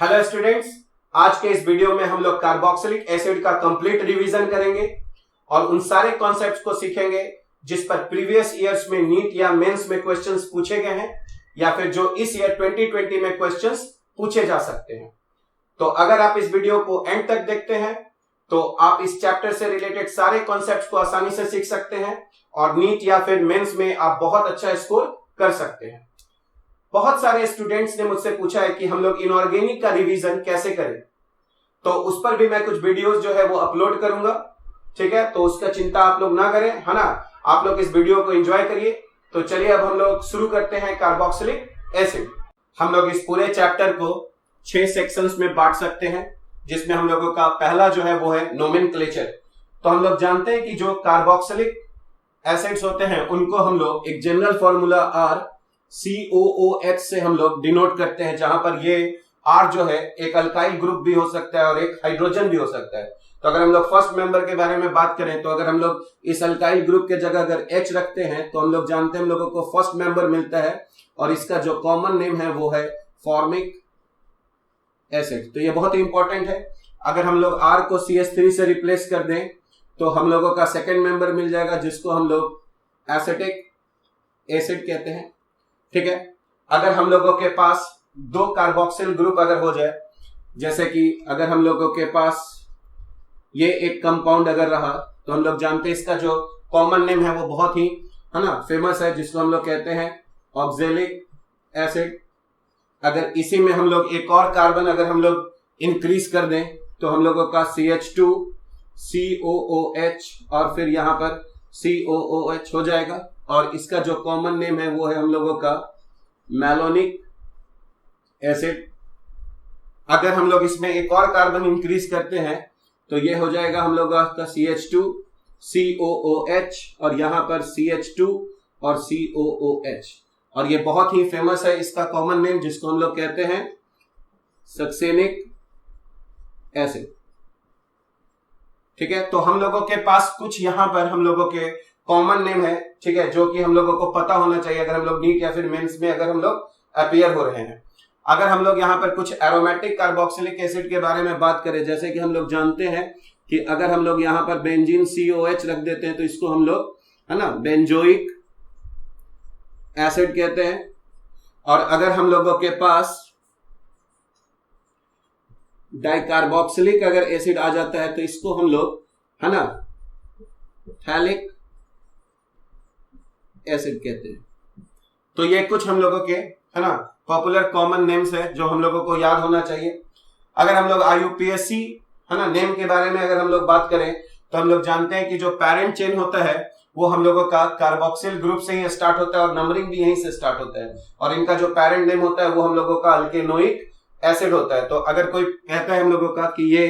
Hello students, आज के इस वीडियो में हम लोग कार्बोक्सिलिक एसिड का कंप्लीट रिवीजन करेंगे और उन सारे कॉन्सेप्ट्स को सीखेंगे जिस पर प्रीवियस ईयर्स में नीट या मेंस में क्वेश्चंस पूछे गए हैं या फिर जो इस ईयर 2020 में क्वेश्चंस पूछे जा सकते हैं। तो अगर आप इस वीडियो को एंड तक देखते हैं तो आप इस चैप्टर से रिलेटेड सारे कॉन्सेप्ट्स को आसानी से सीख सकते हैं और नीट या फिर मेंस में आप बहुत अच्छा स्कोर कर सकते हैं। बहुत सारे स्टूडेंट्स ने मुझसे पूछा है कि हम लोग इनऑर्गेनिक का रिवीजन कैसे करें, तो उस पर भी मैं कुछ वीडियोस जो है वो अपलोड करूंगा। ठीक है, तो उसका चिंता आप लोग ना करें, है ना। आप लोग इस वीडियो को एंजॉय करिए। तो चलिए अब हम लोग शुरू करते हैं कार्बोक्सिलिक एसिड। हम लोग इस पूरे चैप्टर को 6 सेक्शंस में बांट सकते हैं, जिसमें हम लोगों का पहला जो है वो है नोमेनक्लेचर। तो हम लोग जानते हैं कि जो कार्बोक्सिलिक एसिड्स होते हैं उनको हम लोग एक जनरल फॉर्मूला COOH से हम लोग डिनोट करते हैं, जहां पर ये R जो है एक अल्काइल ग्रुप भी हो सकता है और एक हाइड्रोजन भी हो सकता है। तो अगर हम लोग फर्स्ट मेंबर के बारे में बात करें तो अगर हम लोग इस अल्काइल ग्रुप के जगह अगर H रखते हैं तो हम लोग जानते हैं हम लोगों को फर्स्ट मेंबर मिलता है और इसका जो कॉमन नेम है वो है फॉर्मिक एसिड। तो ये बहुत ही इंपॉर्टेंट है। अगर हम लोग R को CH3 से रिप्लेस कर दें तो हम लोगों का सेकेंड मेंबर मिल जाएगा, जिसको हम लोग एसिटिक एसिड कहते हैं। ठीक है, अगर हम लोगों के पास 2 कार्बोक्सिल ग्रुप अगर हो जाए, जैसे कि अगर हम लोगों के पास ये एक कंपाउंड अगर रहा, तो हम लोग जानते हैं इसका जो कॉमन नेम है वो बहुत ही, है ना, फेमस है, जिसको हम लोग कहते हैं ऑक्जेलिक एसिड। अगर इसी में हम लोग एक और कार्बन अगर हम लोग इंक्रीज कर दें तो हम लोगों का CH2 COOH और फिर यहां पर COOH हो जाएगा और इसका जो कॉमन नेम है वो है हम लोगों का मैलोनिक एसिड। अगर हम लोग इसमें एक और कार्बन इंक्रीज करते हैं तो ये हो जाएगा हम लोगों का CH2 COOH और यहां पर CH2 और COOH, और ये बहुत ही फेमस है इसका कॉमन नेम, जिसको हम लोग कहते हैं सक्सेनिक एसिड। ठीक है, तो हम लोगों के पास कुछ यहां पर हम लोगों के कॉमन नेम है, ठीक है, जो कि हम लोगों को पता होना चाहिए अगर हम लोग नीट या फिर मेंस में अगर हम लोग अपीयर हो रहे हैं। अगर हम लोग यहाँ पर कुछ एरोमेटिक कार्बोक्सिलिक एसिड के बारे में बात करें, जैसे कि हम लोग जानते हैं कि अगर हम लोग यहाँ पर बेंजीन COH रख देते हैं तो इसको हम लोग, है ना, बेंजोइक एसिड कहते हैं। और अगर हम लोगों के पास डाइकार्बोक्सिलिक अगर एसिड आ जाता है तो इसको हम लोग, है ना, थैलिक एसिड कहते हैं। तो ये कुछ हम लोगों के, है ना, पॉपुलर कॉमन नेम्स है जो हम लोगों को याद होना चाहिए। अगर हम लोग IUPAC, है ना, नेम के बारे में अगर हम लोग बात करें तो हम लोग जानते हैं कि जो पेरेंट चेन होता है वो हम लोगों का कार्बोक्सिल ग्रुप से ही स्टार्ट होता है और नंबरिंग भी यहीं से स्टार्ट होता है, और इनका जो पेरेंट नेम होता है वो हम लोगों का अल्केनोइक एसिड होता है। तो अगर कोई कहता है हम लोगों का कि ये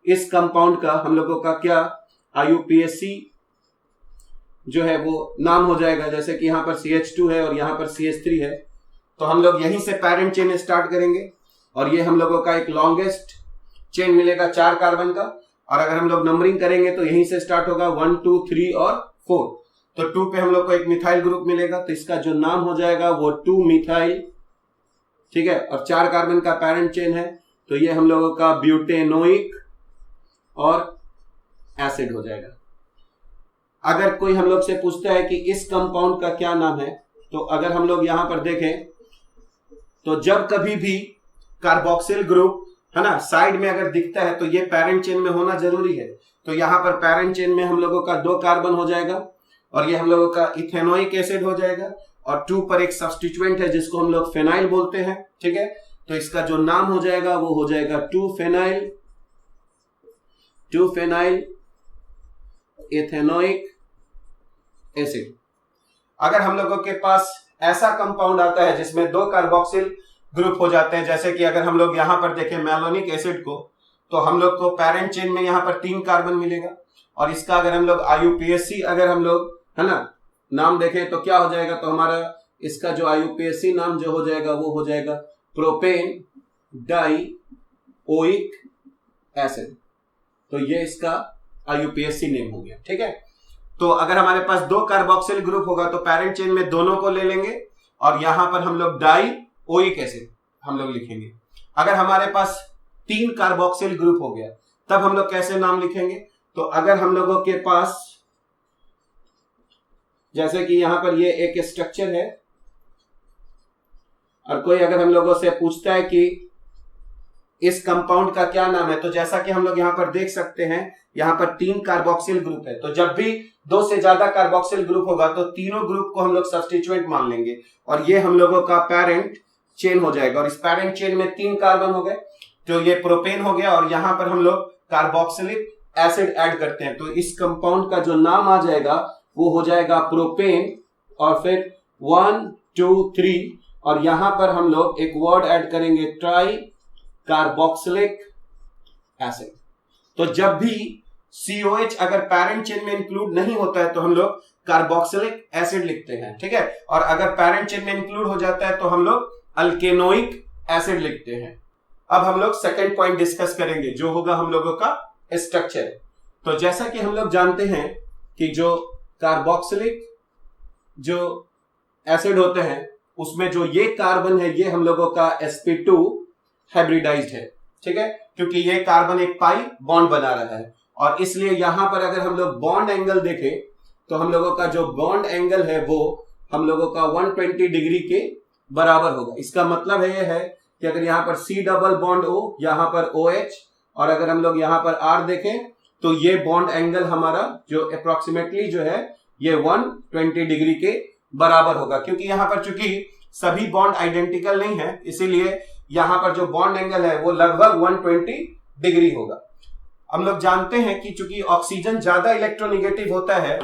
इस कंपाउंड का हम लोगों का क्या IUPAC जो है वो नाम हो जाएगा, जैसे कि यहाँ पर CH2 है और यहाँ पर CH3 है, तो हम लोग यहीं से पेरेंट चेन स्टार्ट करेंगे और ये हम लोगों का एक लॉन्गेस्ट चेन मिलेगा 4 कार्बन का। और अगर हम लोग नंबरिंग करेंगे तो यहीं से स्टार्ट होगा 1 2 3 और 4। तो 2 पे हम लोग को एक मिथाइल ग्रुप मिलेगा, तो इसका जो नाम हो जाएगा वो 2 मिथाइल। ठीक है, और 4 कार्बन का पेरेंट चेन है तो ये हम लोगों का ब्यूटेनोइक और एसिड हो जाएगा। अगर कोई हम लोग से पूछता है कि इस कंपाउंड का क्या नाम है, तो अगर हम लोग यहां पर देखें तो जब कभी भी कार्बोक्सिल ग्रुप, है ना, साइड में अगर दिखता है तो ये पेरेंट चेन में होना जरूरी है। तो यहां पर पेरेंट चेन में हम लोगों का 2 कार्बन हो जाएगा और ये हम लोगों का इथेनोइक एसिड हो जाएगा और 2 पर एक सब्स्टिट्यूएंट है जिसको हम लोग फेनाइल बोलते हैं। ठीक है, तो इसका जो नाम हो जाएगा वो हो जाएगा 2 फेनाइल इथेनोइक एसिड। अगर हम लोगों के पास ऐसा कंपाउंड आता है जिसमें 2 कार्बोक्सिल ग्रुप हो जाते हैं, जैसे कि अगर हम लोग यहां पर देखें मैलोनिक एसिड को, तो हम लोग को पेरेंट चेन में यहां पर 3 कार्बन मिलेगा और इसका अगर हम लोग IUPAC अगर हम लोग, है ना, नाम देखें तो क्या हो जाएगा, तो हमारा इसका जो IUPAC नाम जो हो जाएगा वो हो जाएगा प्रोपेन डाइओइक एसिड। तो ये इसका IUPAC नेम हो गया। ठीक है, तो अगर हमारे पास 2 कार्बोक्सिल ग्रुप होगा तो पेरेंट चेन में दोनों को ले लेंगे और यहां पर हम लोग डाइओइक एसिड हम लोग लिखेंगे। अगर हमारे पास 3 कार्बोक्सिल ग्रुप हो गया तब हम लोग कैसे नाम लिखेंगे? तो अगर हम लोगों के पास जैसे कि यहां पर ये एक स्ट्रक्चर है और कोई अगर हम लोगों से पूछता है कि इस कंपाउंड का क्या नाम है, तो जैसा कि हम लोग यहां पर देख सकते हैं यहां पर 3 कार्बोक्सिल ग्रुप है, तो जब भी 2 से ज्यादा कार्बोक्सिल ग्रुप होगा तो तीनों ग्रुप को हम लोग सब्स्टिट्यूएंट मान लेंगे और ये हम लोगों का पेरेंट चेन हो जाएगा। और इस पेरेंट चेन में 3 कार्बन हो गए, तो ये प्रोपेन हो गया और यहां पर हम लोग कार्बोक्सिलिक एसिड ऐड करते हैं, तो इस कंपाउंड का जो नाम आ जाएगा वो हो जाएगा प्रोपेन। और फिर 1 2 3 और यहां पर हम लोग एक वर्ड ऐड करेंगे ट्राई कार्बोक्सिलिक एसिड। तो जब भी COH अगर पेरेंट चेन में इंक्लूड नहीं होता है तो हम लोग कार्बोक्सिलिक एसिड लिखते हैं, ठीक है। और अगर पेरेंट चेन में इंक्लूड हो जाता है तो हम लोग अल्केनोइक एसिड लिखते हैं। अब हम लोग सेकंड पॉइंट डिस्कस करेंगे जो होगा हम लोगों का स्ट्रक्चर। तो जैसा कि हम लोग जानते हैं कि जो कार्बोक्सिलिक जो एसिड होते हैं उसमें जो ये कार्बन है ये हम लोगों का sp2 हाइब्रिडाइज्ड है, ठीक है, क्योंकि ये कार्बन एक पाई बॉन्ड बना रहा है और इसलिए यहां पर अगर हम लोग बॉन्ड एंगल देखें तो हम लोगों का जो बॉन्ड एंगल है वो हम लोगों का 120 डिग्री के बराबर होगा। इसका मतलब है ये है कि अगर यहाँ पर C डबल बॉन्ड O, यहाँ पर OH और अगर हम लोग यहाँ पर R देखें तो ये बॉन्ड एंगल हमारा जो अप्रोक्सीमेटली जो है ये 120 डिग्री के बराबर होगा, क्योंकि यहाँ पर चूंकि सभी बॉन्ड आइडेंटिकल नहीं है इसीलिए यहाँ पर जो बॉन्ड एंगल है वो लगभग 120 डिग्री होगा। हम लोग जानते हैं कि चूंकि ऑक्सीजन ज्यादा इलेक्ट्रोनेगेटिव होता है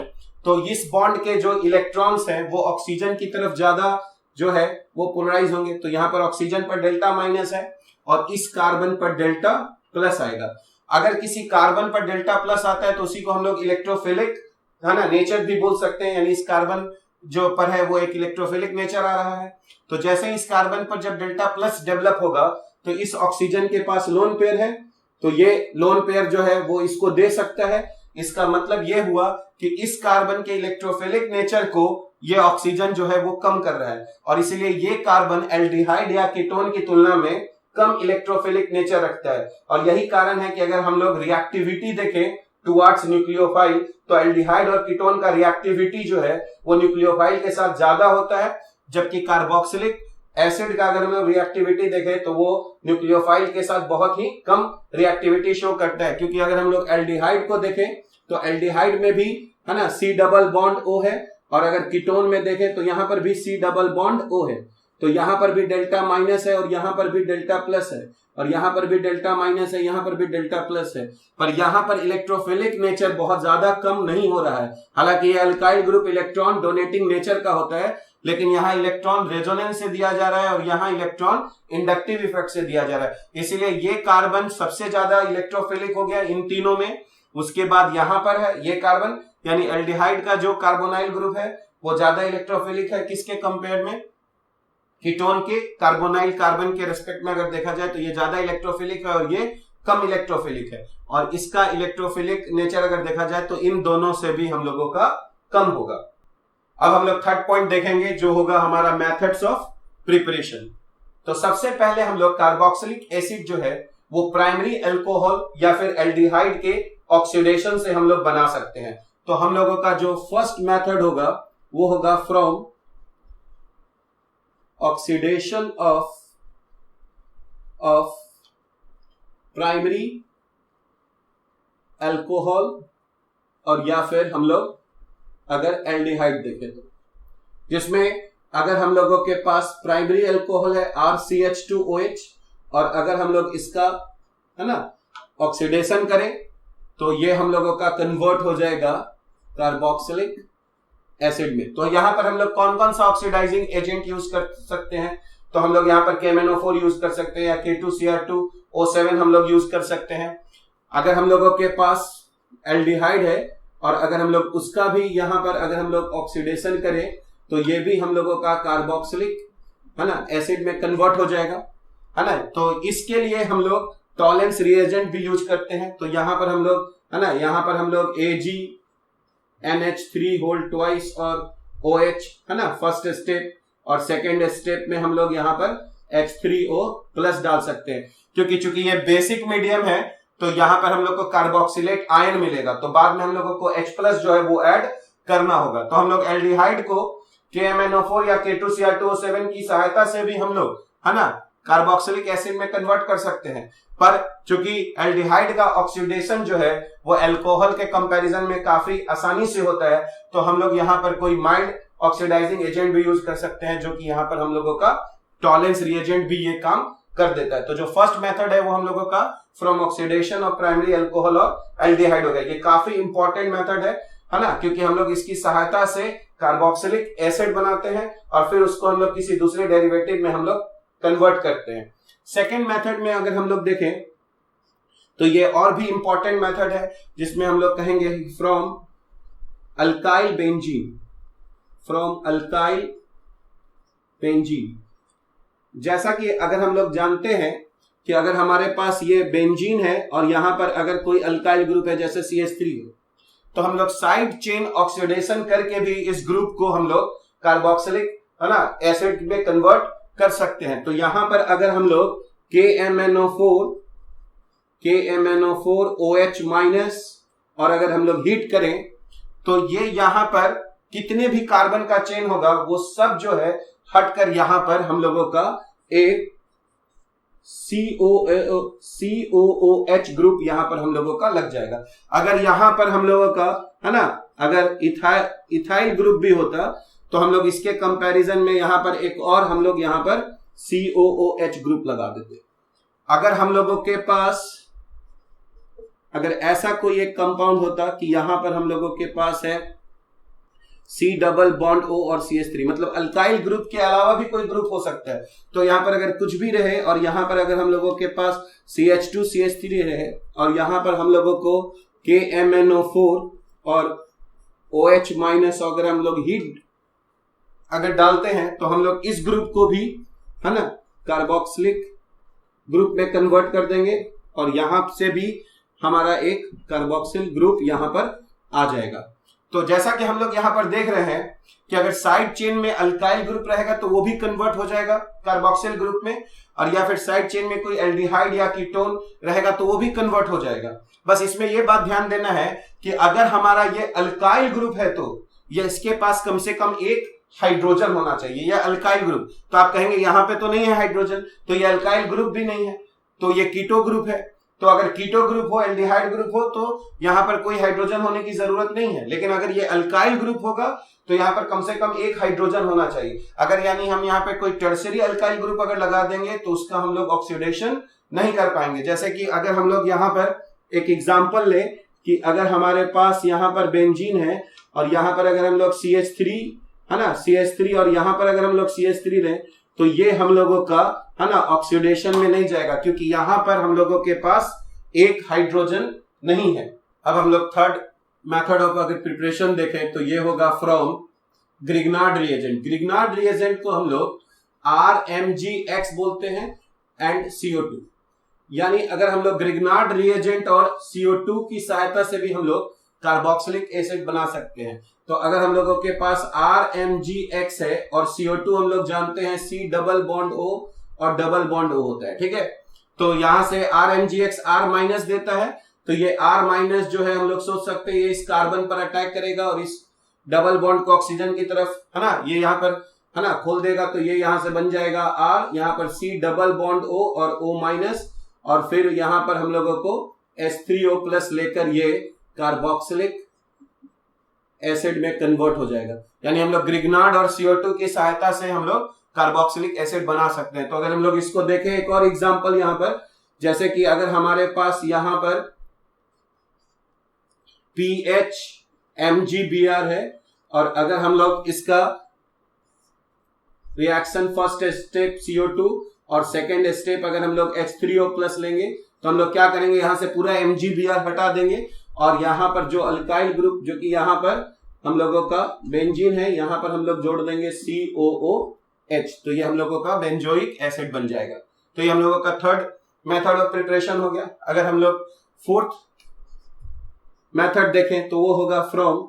तो इस बॉन्ड के जो इलेक्ट्रॉन्स हैं वो ऑक्सीजन की तरफ ज्यादा जो है वो पोलराइज होंगे, तो यहाँ पर ऑक्सीजन पर डेल्टा माइनस है और इस कार्बन पर डेल्टा प्लस आएगा। अगर किसी कार्बन पर डेल्टा प्लस आता है तो उसी को हम लोग इलेक्ट्रोफिलिक है ना नेचर भी बोल सकते हैं, यानी इस कार्बन जो पर है वो एक इलेक्ट्रोफिलिक नेचर आ रहा है। तो जैसे इस कार्बन पर जब डेल्टा प्लस डेवलप होगा तो इस ऑक्सीजन के पास लोन पेयर है, तो ये लोन पेयर जो है वो इसको दे सकता है। इसका मतलब ये हुआ कि इस कार्बन के इलेक्ट्रोफिलिक नेचर को ये ऑक्सीजन जो है वो कम कर रहा है और इसीलिए ये कार्बन एल्डिहाइड या कीटोन की तुलना में कम इलेक्ट्रोफिलिक नेचर रखता है। और यही कारण है कि अगर हम लोग रिएक्टिविटी देखें टुवर्ड्स न्यूक्लियोफाइल तो एल्डिहाइड और कीटोन का रिएक्टिविटी जो है वो न्यूक्लियोफाइल के साथ ज्यादा होता है, जबकि कार्बोक्सिलिक एसिड का अगर हम लोग रिएक्टिविटी देखें तो वो न्यूक्लियोफाइल के साथ बहुत ही कम रिएक्टिविटी शो करता है। क्योंकि अगर हम लोग एल्डिहाइड को देखें तो एल्डिहाइड में भी है ना C डबल बॉन्ड O है और अगर कीटोन में देखें तो यहां पर भी C डबल बॉन्ड O है, तो यहां पर भी डेल्टा माइनस है और यहां पर भी डेल्टा प्लस है और यहां पर भी डेल्टा माइनस है, यहां पर भी डेल्टा प्लस है, पर यहां पर इलेक्ट्रोफिलिक नेचर बहुत ज्यादा कम नहीं हो रहा है। हालांकि ये alkyl group electron donating nature का होता है, लेकिन यहाँ इलेक्ट्रॉन रेजोनेंस से दिया जा रहा है और यहाँ इलेक्ट्रॉन इंडक्टिव इफेक्ट से दिया जा रहा है, इसीलिए ये कार्बन सबसे ज्यादा इलेक्ट्रोफिलिक हो गया इन तीनों में। उसके बाद यहाँ पर है ये कार्बन यानी एल्डिहाइड का जो कार्बोनाइल ग्रुप है वो ज्यादा इलेक्ट्रोफिलिक है किसके कंपेयर में, कीटोन के कार्बोनाइल कार्बन के रेस्पेक्ट में अगर देखा जाए तो ये ज्यादा इलेक्ट्रोफिलिक है और ये कम इलेक्ट्रोफिलिक है और इसका इलेक्ट्रोफिलिक नेचर अगर देखा जाए तो इन दोनों से भी हम लोगों का कम होगा। अब हम लोग थर्ड पॉइंट देखेंगे जो होगा हमारा मेथड्स ऑफ प्रिपरेशन। तो सबसे पहले हम लोग कार्बोक्सिलिक एसिड जो है वो प्राइमरी अल्कोहल या फिर एल्डिहाइड के ऑक्सीडेशन से हम लोग बना सकते हैं। तो हम लोगों का जो फर्स्ट मेथड होगा वो होगा from oxidation of primary alcohol और या फिर हम लोग अगर एल्डिहाइड देखें तो जिसमें अगर हम लोगों के पास प्राइमरी अल्कोहल है RCH2OH और अगर हम लोग इसका है ना ऑक्सीडेशन करें तो ये हम लोगों का कन्वर्ट हो जाएगा कार्बोक्सिलिक एसिड में। तो यहां पर हम लोग कौन कौन सा ऑक्सीडाइजिंग एजेंट यूज कर सकते हैं, तो हम लोग यहाँ पर KMnO4 यूज कर सकते हैं या K2Cr2O7 हम लोग यूज कर सकते हैं। अगर हम लोगों के पास एल्डिहाइड है और अगर हम लोग उसका भी यहाँ पर अगर हम लोग ऑक्सीडेशन करें तो ये भी हम लोगों का कार्बोक्सिलिक है ना एसिड में कन्वर्ट हो जाएगा, है ना। तो इसके लिए हम लोग टॉलेंस रिएजेंट भी यूज करते हैं। तो यहाँ पर हम लोग है ना यहाँ पर हम लोग AgNH3 होल ट्वाइस और OH है ना फर्स्ट स्टेप और सेकेंड स्टेप में हम लोग यहाँ पर H3O प्लस डाल सकते हैं, क्योंकि चूंकि ये बेसिक मीडियम है तो यहां पर हम लोग को कार्बोक्सिलेट आयन मिलेगा, तो बाद में हम लोगों को H प्लस जो है वो ऐड करना होगा। तो हम लोग एल्डिहाइड को KMnO4 या K2Cr2O7 की सहायता से भी हम लोग, है ना, कार्बोक्सिलिक एसिड में कन्वर्ट कर सकते हैं। पर चूंकि एल्डिहाइड का ऑक्सीडेशन जो है वो अल्कोहल के कंपैरिजन में काफी आसानी से होता है, तो हम लोग यहाँ पर कोई माइल्ड ऑक्सीडाइजिंग एजेंट भी यूज कर सकते हैं, जो कि यहाँ पर हम लोगों का टॉलेंस रिएजेंट भी ये काम कर देता है। तो जो फर्स्ट मेथड है वो हम लोगों का from oxidation of primary alcohol और एल्डिहाइड हो गया। ये काफी इंपॉर्टेंट मेथड है ना, क्योंकि हम लोग इसकी सहायता से कार्बोक्सिलिक एसिड बनाते हैं और फिर उसको हम लोग किसी दूसरे डेरिवेटिव में हम लोग कन्वर्ट करते हैं। सेकेंड मेथड में अगर हम लोग देखें तो ये और भी इंपॉर्टेंट मेथड है, जिसमें हम लोग कहेंगे from alkyl benzene, from alkyl benzene. जैसा कि अगर हम लोग जानते हैं कि अगर हमारे पास ये बेंजीन है और यहां पर अगर कोई अल्काइल ग्रुप है जैसे CH3 है, तो हम लोग साइड चेन ऑक्सीडेशन करके भी इस ग्रुप को हम लोग कार्बोक्सिलिक, है ना, एसिड में कन्वर्ट कर सकते हैं। तो यहां पर अगर हम लोग KMnO4 OH- और अगर हम लोग हीट करें तो ये यहां पर कितने भी कार्बन का चेन होगा वो सब जो है हटकर यहां पर हम लोगों का एक COOH ग्रुप यहां पर हम लोगों का लग जाएगा। अगर यहां पर हम लोगों का, है ना, अगर इथाइल ग्रुप भी होता तो हम लोग इसके कंपैरिजन में यहां पर एक और हम लोग यहां पर COOH ग्रुप लगा देते। अगर हम लोगों के पास अगर ऐसा कोई एक कंपाउंड होता कि यहां पर हम लोगों के पास है C डबल बॉन्ड O और CH3, मतलब अल्काइल ग्रुप के अलावा भी कोई ग्रुप हो सकता है, तो यहां पर अगर कुछ भी रहे और यहां पर अगर हम लोगों के पास CH2 CH3 रहे और यहां पर हम लोगों को KMnO4 और OH- अगर हम लोग हीट अगर डालते हैं तो हम लोग इस ग्रुप को भी, है ना, कार्बोक्सिलिक ग्रुप में कन्वर्ट कर देंगे और यहां से भी हमारा एक कार्बोक्सिल ग्रुप यहां पर आ जाएगा। तो जैसा कि हम लोग यहां पर देख रहे हैं कि अगर साइड चेन में अल्काइल ग्रुप रहेगा तो वो भी कन्वर्ट हो जाएगा कार्बोक्सिल ग्रुप में, और या फिर साइड चेन में कोई एल्डिहाइड या कीटोन रहेगा तो वो भी कन्वर्ट हो जाएगा। बस इसमें यह बात ध्यान देना है कि अगर हमारा ये अल्काइल ग्रुप है तो ये इसके पास कम से कम एक हाइड्रोजन होना चाहिए, या अल्काइल ग्रुप। तो आप कहेंगे यहां पे तो नहीं है हाइड्रोजन, तो ये अल्काइल ग्रुप भी नहीं है, तो ये कीटो ग्रुप है। तो अगर कीटो ग्रुप हो, एल्डिहाइड ग्रुप हो, तो यहां पर कोई हाइड्रोजन होने की जरूरत नहीं है। लेकिन अगर ये अल्काइल ग्रुप होगा तो यहां पर कम से कम एक हाइड्रोजन होना चाहिए। अगर यानी हम यहां पे कोई टर्शियरी अल्काइल ग्रुप अगर लगा देंगे तो उसका हम लोग ऑक्सीडेशन नहीं कर पाएंगे। जैसे कि अगर हम लोग यहां पर एक एग्जांपल ले कि अगर हमारे पास यहां पर बेंजीन है और यहां पर अगर हम लोग CH3, है ना, CH3 और यहां पर अगर हम लोग CH3 लें तो ये हम लोगों का, है ना, ऑक्सीडेशन में नहीं जाएगा, क्योंकि यहां पर हम लोगों के पास एक हाइड्रोजन नहीं है। अब हम लोग थर्ड मेथड ऑफ अगर प्रिपरेशन देखें तो ये होगा from Grignard reagent. Grignard reagent को हम लोग RMgX बोलते हैं एंड CO2, यानी अगर हम लोग ग्रिग्नार्ड रिएजेंट और CO2 की सहायता से भी हम लोग कार्बोक्सिलिक एसिड बना सकते हैं। तो अगर हम लोगों के पास RMgX है और CO2 हम लोग जानते हैं C डबल बॉन्ड O और डबल बॉन्ड O होता है, ठीक है। तो यहां से RMgX R- देता है, तो ये R- जो है हम लोग सोच सकते हैं ये इस कार्बन पर अटैक करेगा और इस डबल बॉन्ड को ऑक्सीजन की तरफ, है ना, ये यहां पर, है ना, खोल देगा, तो ये यहां से बन जाएगा R, यहां पर C डबल बॉन्ड O और O-, और फिर यहां पर हम लोगों को H3O+ लेकर ये कार्बोक्सिलिक एसिड में कन्वर्ट हो जाएगा। यानी हम लोग ग्रिग्नार्ड और CO2 की सहायता से हम लोग कार्बोक्सिलिक एसिड बना सकते हैं। तो अगर हम लोग इसको देखें एक और एग्जांपल यहां पर, जैसे कि अगर हमारे पास यहां पर PHMgBr है और अगर हम लोग इसका रिएक्शन फर्स्ट स्टेप CO2 और सेकेंड स्टेप अगर हम लोग H3O+ लेंगे तो हम लोग क्या करेंगे, यहां से पूरा MgBr हटा देंगे और यहां पर जो अल्काइल ग्रुप जो कि यहां पर हम लोगों का बेंजीन है, यहां पर हम लोग जोड़ देंगे COOH, तो ये हम लोगों का बेंजोइक एसिड बन जाएगा। तो ये हम लोगों का थर्ड मेथड ऑफ प्रिपरेशन हो गया। अगर हम लोग फोर्थ मेथड देखें तो वो होगा from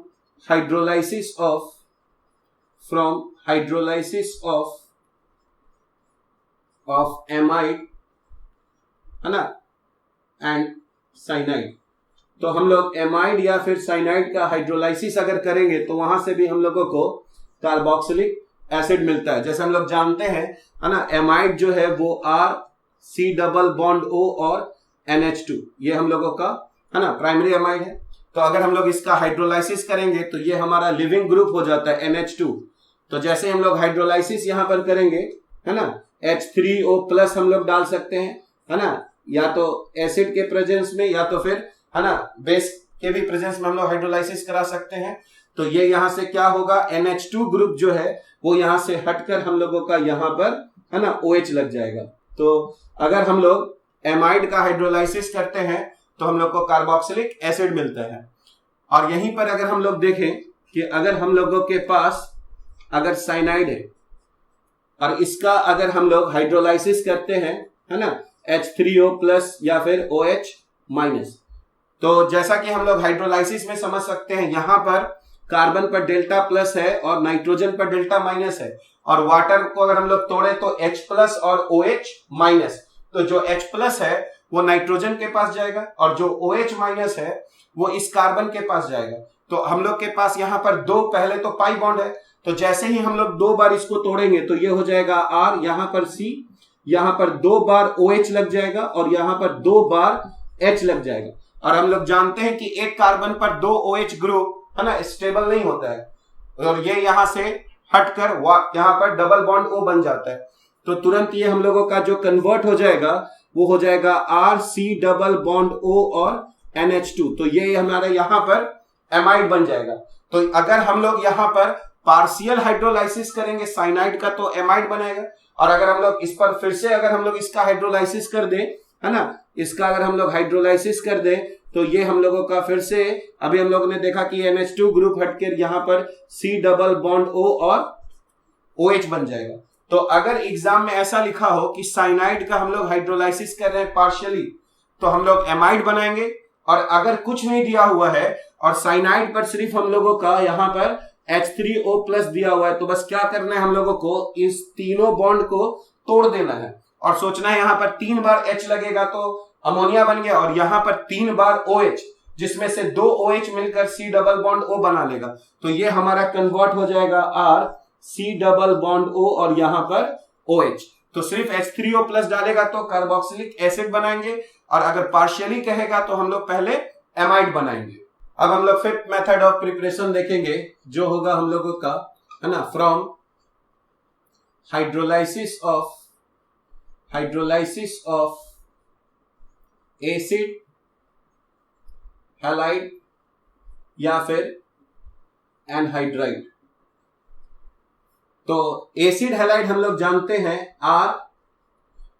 hydrolysis of of amide, है ना, एंड साइनाइड। तो हम लोग एमाइड या फिर साइनाइड का हाइड्रोलाइसिस अगर करेंगे तो वहां से भी हम लोगों को कार्बोक्सिलिक एसिड मिलता है। जैसे हम लोग जानते हैं, है ना, एमाइड जो है वो R≡C और NH2, ये हम लोगों का, है ना, प्राइमरी एमाइड है। तो अगर हम लोग इसका हाइड्रोलाइसिस करेंगे तो ये हमारा लिविंग ग्रुप हो जाता है NH2। तो जैसे हम लोग हाइड्रोलाइसिस यहां पर करेंगे, है ना, H3O+ हम लोग डाल सकते हैं, है ना, या तो एसिड के प्रेजेंस में या तो फिर, है ना, बेस के भी प्रेजेंस में हम लोग हाइड्रोलाइसिस करा सकते हैं। तो ये यहां से क्या होगा, NH2 ग्रुप जो है वो यहां से हटकर हम लोगों का यहां पर, है ना, OH लग जाएगा। तो अगर हम लोग एमाइड का हाइड्रोलाइसिस करते हैं तो हम लोग को कार्बोक्सिलिक एसिड मिलता है। और यहीं पर अगर हम लोग देखें कि अगर हम लोगों के पास अगर साइनाइड है और इसका अगर हम लोग हाइड्रोलाइसिस करते हैं, है ना, H3O+ या फिर OH-, तो जैसा कि हम लोग हाइड्रोलाइसिस में समझ सकते हैं, यहां पर कार्बन पर डेल्टा प्लस है और नाइट्रोजन पर डेल्टा माइनस है, और वाटर को अगर हम लोग तोड़े तो H+ और OH-। तो जो H+ है वो नाइट्रोजन के पास जाएगा और जो OH- है वो इस कार्बन के पास जाएगा। तो हम लोग के पास यहाँ पर दो, पहले तो पाई बॉन्ड है, तो जैसे ही हम लोग 2 बार इसको तोड़ेंगे तो ये हो जाएगा R, यहां पर C, यहां पर 2 बार OH लग जाएगा और यहां पर 2 बार H लग जाएगा। और हम लोग जानते हैं कि एक कार्बन पर 2 OH ग्रुप, है ना, स्टेबल नहीं होता है, और ये यहां से हटकर यहां पर डबल बॉन्ड O बन जाता है। तो तुरंत ये हम लोगों का जो कन्वर्ट हो जाएगा वो हो जाएगा R≡C≡O और NH2। तो ये हमारा यहां पर एमाइड बन जाएगा। तो अगर हम लोग यहां पर पार्शियल हाइड्रोलाइसिस करेंगे साइनाइड का तो एमाइड बनेगा, और अगर हम लोग इस पर फिर से अगर हम लोग इसका हाइड्रोलाइसिस कर दें, है ना, इसका अगर हम लोग हाइड्रोलाइसिस कर दें तो ये हम लोगों का फिर से, अभी हम लोगों ने देखा कि NH2 ग्रुप हटकर यहां पर C≡O और OH बन जाएगा। तो अगर एग्जाम में ऐसा लिखा हो कि साइनाइड का हम लोग हाइड्रोलाइसिस कर रहे हैं पार्शियली, तो हम लोग एमाइड बनाएंगे। और अगर कुछ नहीं दिया हुआ है और साइनाइड पर सिर्फ हम लोगों का यहां पर H3O+ दिया हुआ है, तो बस क्या करना है, हम लोगों को इस तीनों बॉन्ड को तोड़ देना है और सोचना है यहां पर 3 बार H लगेगा तो अमोनिया बन गया, और यहां पर 3 बार OH, जिसमें से 2 OH मिलकर C≡O बना लेगा। तो ये हमारा कन्वर्ट हो जाएगा R≡C≡O और यहां पर OH। तो सिर्फ H3O+ डालेगा तो कार्बोक्सिलिक एसिड बनाएंगे, और अगर पार्शियली कहेगा तो हम लोग पहले एमाइड बनाएंगे। अब हम लोग फिफ्थ मेथड ऑफ प्रिपरेशन देखेंगे, जो होगा हम लोगों का, है ना, from hydrolysis of acid, halide या फिर एनहाइड्राइड। तो एसिड हैलाइड हम लोग जानते हैं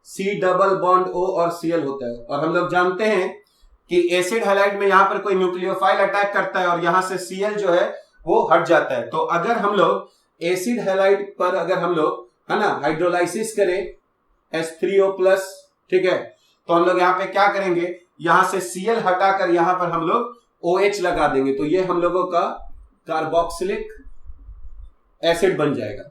R≡C≡O और Cl होता है, और हम लोग जानते हैं कि एसिड हैलाइड में यहां पर कोई न्यूक्लियोफाइल अटैक करता है और यहां से Cl जो है वो हट जाता है। तो अगर हम लोग एसिड हैलाइड पर अगर हम लोग, है ना, हाइड्रोलाइसिस करें H3O+, ठीक है, तो हम लोग यहां पे क्या करेंगे, यहां से Cl हटाकर यहां पर हम लोग OH लगा देंगे, तो ये हम लोगों का कार्बोक्सिलिक एसिड बन जाएगा।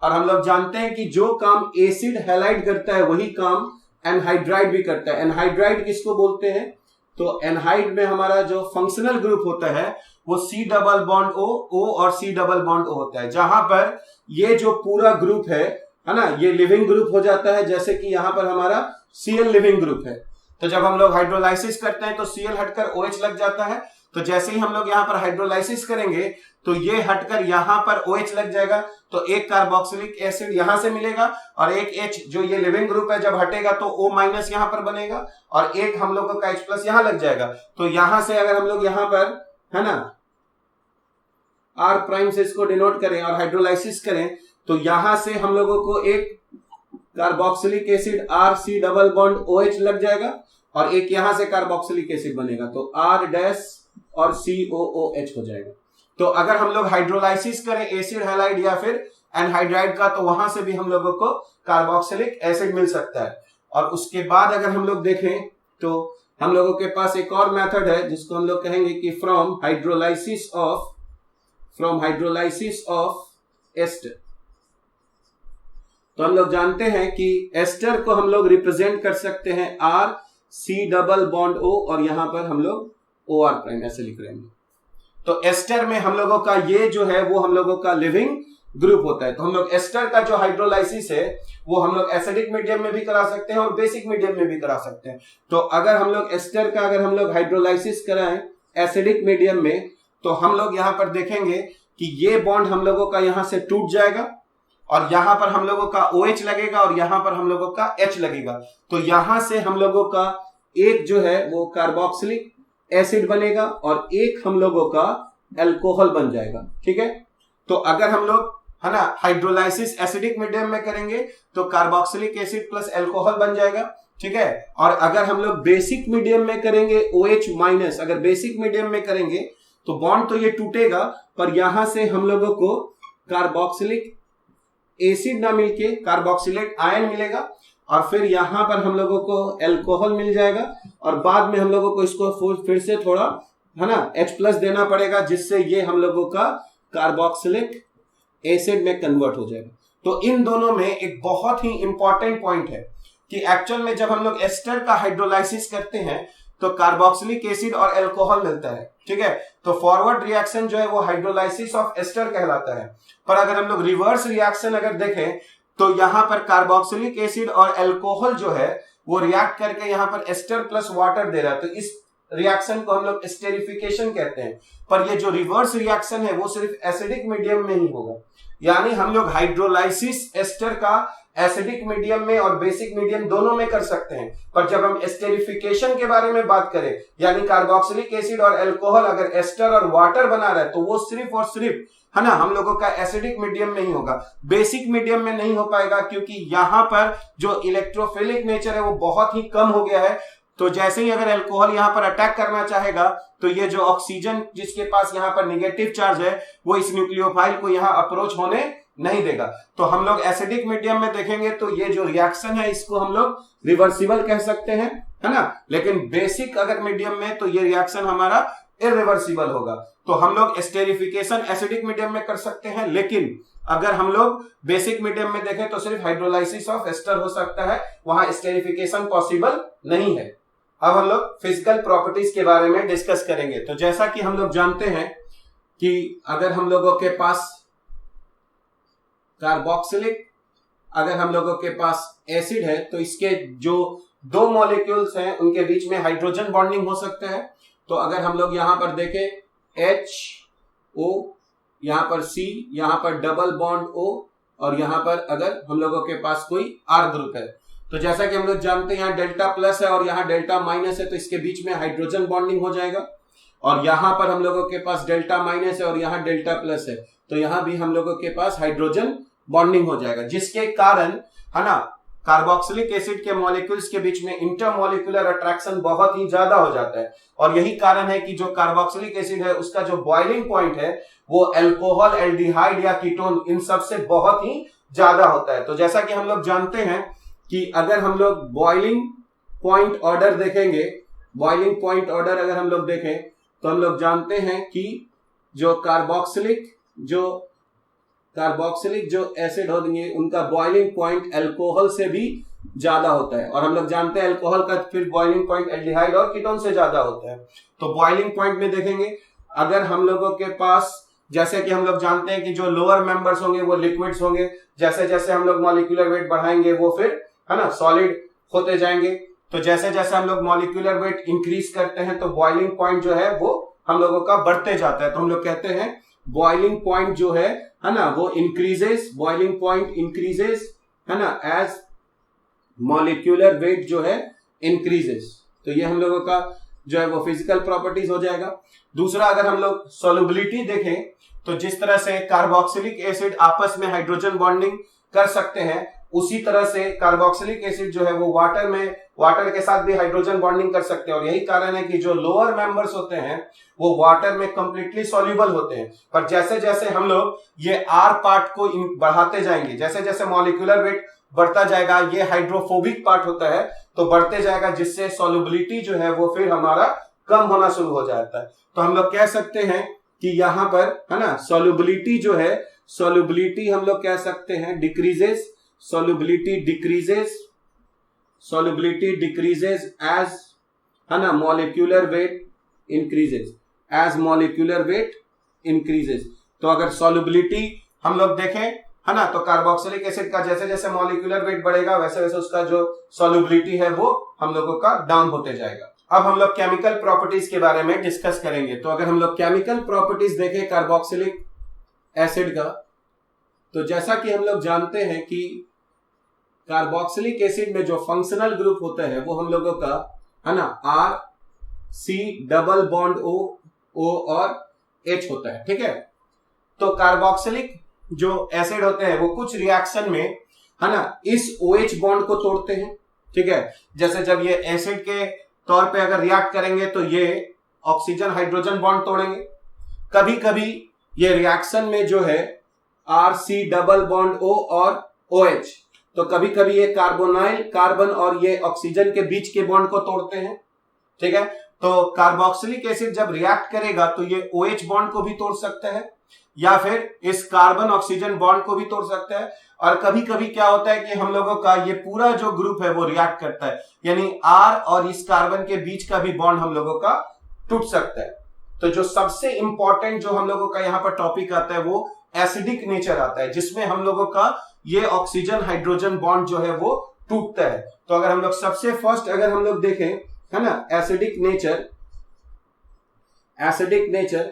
और हम लोग जानते हैं कि जो काम एसिड हैलाइड करता है वही काम एनहाइड्राइड भी करता है। एनहाइड्राइड किसको बोलते हैं, तो एनहाइड में हमारा जो फंक्शनल ग्रुप होता है वो C≡O और C≡O होता है, जहां पर ये जो पूरा ग्रुप है ना, ये लिविंग ग्रुप हो जाता है। जैसे कि यहां पर हमारा Cl लिविंग ग्रुप है, तो जब हम लोग हाइड्रोलाइसिस करते हैं तो Cl हटकर OH लग जाता है। तो जैसे ही हम लोग यहां पर हाइड्रोलाइसिस करेंगे तो ये हटकर यहां पर OH लग जाएगा, तो एक कार्बोक्सिलिक एसिड यहां से मिलेगा और एक H जो ये लिविंग ग्रुप है जब हटेगा तो O- यहां पर बनेगा और एक हम लोगों का H+ यहां लग जाएगा। तो यहां से अगर हम लोग यहां पर, है ना, R' से इसको डिनोट करें और हाइड्रोलाइसिस करें तो यहां से हम लोगों को एक कार्बोक्सिलिक एसिड R≡C≡OH लग जाएगा और एक यहां से कार्बोक्सिलिक एसिड बनेगा, तो R' और COOH हो जाएगा। तो अगर हम लोग हाइड्रोलाइसिस करें एसिड हैलाइड या फिर एनहाइड्राइड का तो वहां से भी हम लोगों को कार्बोक्सिलिक एसिड मिल सकता है। और उसके बाद अगर हम लोग देखें तो हम लोगों के पास एक और मेथड है जिसको हम लोग कहेंगे कि फ्रॉम हाइड्रोलाइसिस ऑफ एस्टर। तो हम लोग जानते हैं कि एस्टर को हम लोग रिप्रेजेंट कर सकते हैं R C double bond O, और यहां पर हम लोग ओ आर प्राइम ऐसे लिख रहे हैं। तो एस्टर में हम लोगों का ये जो है वो हम लोगों का लिविंग ग्रुप होता है। तो हम लोग एस्टर का जो हाइड्रोलाइसिस है वो हम लोग एसिडिक मीडियम में भी करा सकते हैं और बेसिक मीडियम में भी करा सकते हैं। तो अगर हम लोग एस्टर का अगर हम लोग हाइड्रोलाइसिस कराएं एसिडिक मीडियम में, तो हम लोग यहां पर देखेंगे कि ये बॉन्ड हम लोगों का यहां से टूट जाएगा और यहां पर हम लोगों का OH लगेगा और यहां पर हम लोगों का H लगेगा। तो यहां से हम लोगों का एक जो है वो कार्बोक्सिलिक एसिड बनेगा और एक हम लोगों का अल्कोहल बन जाएगा। ठीक है, तो अगर हम लोग है ना हाइड्रोलाइसिस एसिडिक मीडियम में करेंगे तो कार्बोक्सिलिक एसिड प्लस अल्कोहल बन जाएगा। ठीक है, और अगर हम लोग बेसिक मीडियम में करेंगे OH माइनस, अगर बेसिक मीडियम में करेंगे तो बॉन्ड तो ये टूटेगा पर यहां से हम लोगों को कार्बोक्सिलिक एसिड ना मिलके कार्बोक्सिलेट आयन मिलेगा और फिर यहां पर हम लोगों को अल्कोहल मिल जाएगा और बाद में हम लोगों को इसको फिर से थोड़ा है ना H+ देना पड़ेगा, जिससे ये हम लोगों का कार्बोक्सिलिक एसिड में कन्वर्ट हो जाएगा। तो इन दोनों में एक बहुत ही इंपॉर्टेंट पॉइंट है कि एक्चुअल में जब हम लोग एस्टर का हाइड्रोलाइसिस करते हैं तो कार्बोक्सिलिक एसिड और अल्कोहल मिलता है। ठीक है, तो फॉरवर्ड रिएक्शन जो है वो हाइड्रोलाइसिस ऑफ एस्टर कहलाता है। पर अगर हम लोग रिवर्स रिएक्शन अगर देखें तो यहां पर कार्बोक्सिलिक एसिड और अल्कोहल जो है वो रिएक्ट करके यहां पर एस्टर प्लस वाटर दे रहा है। तो इस रिएक्शन को हम लोग एस्टेरिफिकेशन कहते हैं। पर ये जो रिवर्स रिएक्शन है वो सिर्फ एसिडिक मीडियम में ही होगा, यानी हम लोग हाइड्रोलाइसिस एस्टर का एसिडिक मीडियम में और बेसिक मीडियम दोनों में कर सकते हैं। पर जब हम एस्टेरिफिकेशन के बारे में बात करें, यानी कार्बोक्सिलिक एसिड और अल्कोहल अगर एस्टर और वाटर बना रहा है तो वो सिर्फ और सिर्फ है ना हम लोगों का एसिडिक मीडियम में ही होगा, बेसिक मीडियम में नहीं हो पाएगा, क्योंकि यहां पर जो इलेक्ट्रोफिलिक नेचर है वो बहुत ही कम हो गया है। तो जैसे ही अगर अल्कोहल यहां पर अटैक करना चाहेगा तो ये जो ऑक्सीजन जिसके पास यहां पर नेगेटिव चार्ज है वो इस न्यूक्लियोफाइल को यहां अप्रोच होने नहीं देगा। तो हम लोग एसिडिक मीडियम में देखेंगे तो ये जो रिएक्शन है इसको हम लोग रिवर्सिबल कह सकते हैं, है ना। लेकिन बेसिक अगर मीडियम में तो ये रिएक्शन हमारा इरिवर्सिबल होगा। तो हम लोग एस्टेरिफिकेशन एसिडिक मीडियम में कर सकते हैं, लेकिन अगर हम लोग बेसिक मीडियम में देखें तो सिर्फ हाइड्रोलाइसिस ऑफ एस्टर हो सकता है, वहां एस्टेरिफिकेशन पॉसिबल नहीं है। अब हम लोग फिजिकल प्रॉपर्टीज के बारे में डिस्कस करेंगे। तो जैसा कि हम लोग जानते हैं कि अगर हम लोगों के पास कार्बोक्सिलिक अगर हम लोगों के पास एसिड है तो इसके जो दो मॉलिक्यूल्स हैं उनके बीच में हाइड्रोजन बॉन्डिंग हो सकता है। तो अगर हम लोग यहां पर देखें HO, यहां पर C, यहां पर डबल बॉन्ड O और यहां पर अगर हम लोगों के पास कोई R ग्रुप है, तो जैसा कि हम लोग जानते हैं यहाँ डेल्टा प्लस है और यहाँ डेल्टा माइनस है, तो इसके बीच में हाइड्रोजन बॉन्डिंग हो जाएगा। और यहां पर हम लोगों के पास डेल्टा माइनस है और यहाँ डेल्टा प्लस है, तो यहां भी हम लोगों के पास हाइड्रोजन बॉन्डिंग हो जाएगा, जिसके कारण है ना कार्बोक्सिलिक एसिड के मॉलिक्यूल्स के बीच में इंटरमॉलिक्यूलर अट्रैक्शन बहुत ही ज्यादा हो जाता है। और यही कारण है कि जो कार्बोक्सिलिक एसिड है उसका जो बॉइलिंग पॉइंट है वो अल्कोहल, एल्डिहाइड या कीटोन इन सब से बहुत ही ज्यादा होता है। तो जैसा कि हम लोग जानते हैं कि अगर हम लोग बॉइलिंग पॉइंट ऑर्डर देखेंगे, बॉइलिंग पॉइंट ऑर्डर अगर हम लोग देखें तो हम लोग जानते हैं कि जो कार्बोक्सिलिक जो एसिड होंगे उनका बॉइलिंग पॉइंट अल्कोहल से भी ज्यादा होता है। और हम लोग जानते हैं अल्कोहल का फिर बॉइलिंग पॉइंट एल्डिहाइड और कीटोन से ज्यादा होता है। तो बॉइलिंग पॉइंट में देखेंगे अगर हम लोगों के पास, जैसे कि हम लोग जानते हैं कि जो लोअर मेंबर्स होंगे वो लिक्विड्स होंगे, जैसे जैसे हम लोग मॉलिक्यूलर वेट बढ़ाएंगे वो फिर है ना सॉलिड होते जाएंगे। तो जैसे जैसे हम लोग मॉलिक्यूलर वेट इंक्रीज करते हैं तो बॉइलिंग पॉइंट जो है वो हम लोगों का बढ़ते जाता है। तो हम लोग कहते हैं बॉइलिंग पॉइंट जो है ना वो इंक्रीजेस, बॉइलिंग पॉइंट इंक्रीजेस है ना एज मॉलिक्यूलर वेट जो है इंक्रीजेस। तो ये हम लोगों का जो है वो फिजिकल प्रॉपर्टीज हो जाएगा। दूसरा, अगर हम लोग सॉल्युबिलिटी देखें तो जिस तरह से कार्बोक्सिलिक एसिड आपस में हाइड्रोजन बॉन्डिंग कर सकते हैं, उसी तरह से कार्बोक्सिलिक एसिड जो है वो वाटर के साथ भी हाइड्रोजन बॉन्डिंग कर सकते हैं। और यही कारण है कि जो लोअर मेंबर्स होते हैं वो वाटर में कंप्लीटली सॉल्युबल होते हैं। पर जैसे जैसे हम लोग ये R पार्ट को बढ़ाते जाएंगे, जैसे जैसे मॉलिक्यूलर वेट बढ़ता जाएगा, ये हाइड्रोफोबिक पार्ट होता है तो बढ़ते जाएगा, जिससे सॉल्युबिलिटी जो है वो फिर हमारा कम होना शुरू हो जाता है। तो हम लोग कह सकते हैं कि यहाँ पर है ना सॉल्युबिलिटी जो है, सॉल्युबिलिटी हम लोग कह सकते हैं डिक्रीजेस solubility decreases as, है ना, molecular weight increases. तो अगर solubility हम लोग देखें, है ना, तो कार्बोक्सिलिक एसिड का जैसे जैसे मॉलिक्यूलर वेट बढ़ेगा वैसे वैसे उसका जो सॉल्युबिलिटी है वो हम लोगों का डाउन होते जाएगा. अब हम लोग केमिकल प्रॉपर्टीज के बारे में डिस्कस करेंगे. तो अगर हम लोग केमिकल प्रॉपर्टीज देखें कार्बोक्सिलिक एसिड का, तो जैसा कि हम लोग जानते हैं कि कार्बोक्सिलिक एसिड में जो फंक्शनल ग्रुप होता है वो हम लोगों का, है ना, R C double bond O और H होता है. ठीक है. तो कार्बोक्सिलिक जो एसिड होते हैं वो कुछ रिएक्शन में, है ना, इस OH बॉन्ड को तोड़ते हैं. ठीक है. जैसे जब ये एसिड के तौर पे अगर रिएक्ट करेंगे तो ये ऑक्सीजन हाइड्रोजन बॉन्ड तोड़ेंगे. कभी कभी ये रिएक्शन में जो है RC डबल बॉन्ड O और OH, तो कभी कभी ये कार्बोनाइल कार्बन और ये ऑक्सीजन के बीच के बॉन्ड को तोड़ते हैं. ठीक है. तो कार्बोक्सिलिक एसिड जब रिएक्ट करेगा तो ये OH बॉन्ड को भी तोड़ सकता है या फिर इस कार्बन ऑक्सीजन बॉन्ड को भी तोड़ सकता है. और कभी कभी क्या होता है कि हम लोगों का ये पूरा जो ग्रुप है वो रिएक्ट करता है, यानी R और इस कार्बन के बीच का भी बॉन्ड हम लोगों का टूट सकता है. तो जो सबसे इंपॉर्टेंट जो हम लोगों का यहाँ पर टॉपिक आता है वो एसिडिक नेचर आता है, जिसमें हम लोगों का ये ऑक्सीजन हाइड्रोजन बॉन्ड जो है वो टूटता है. तो अगर हम लोग सबसे फर्स्ट अगर हम लोग देखें, है ना, एसिडिक नेचर,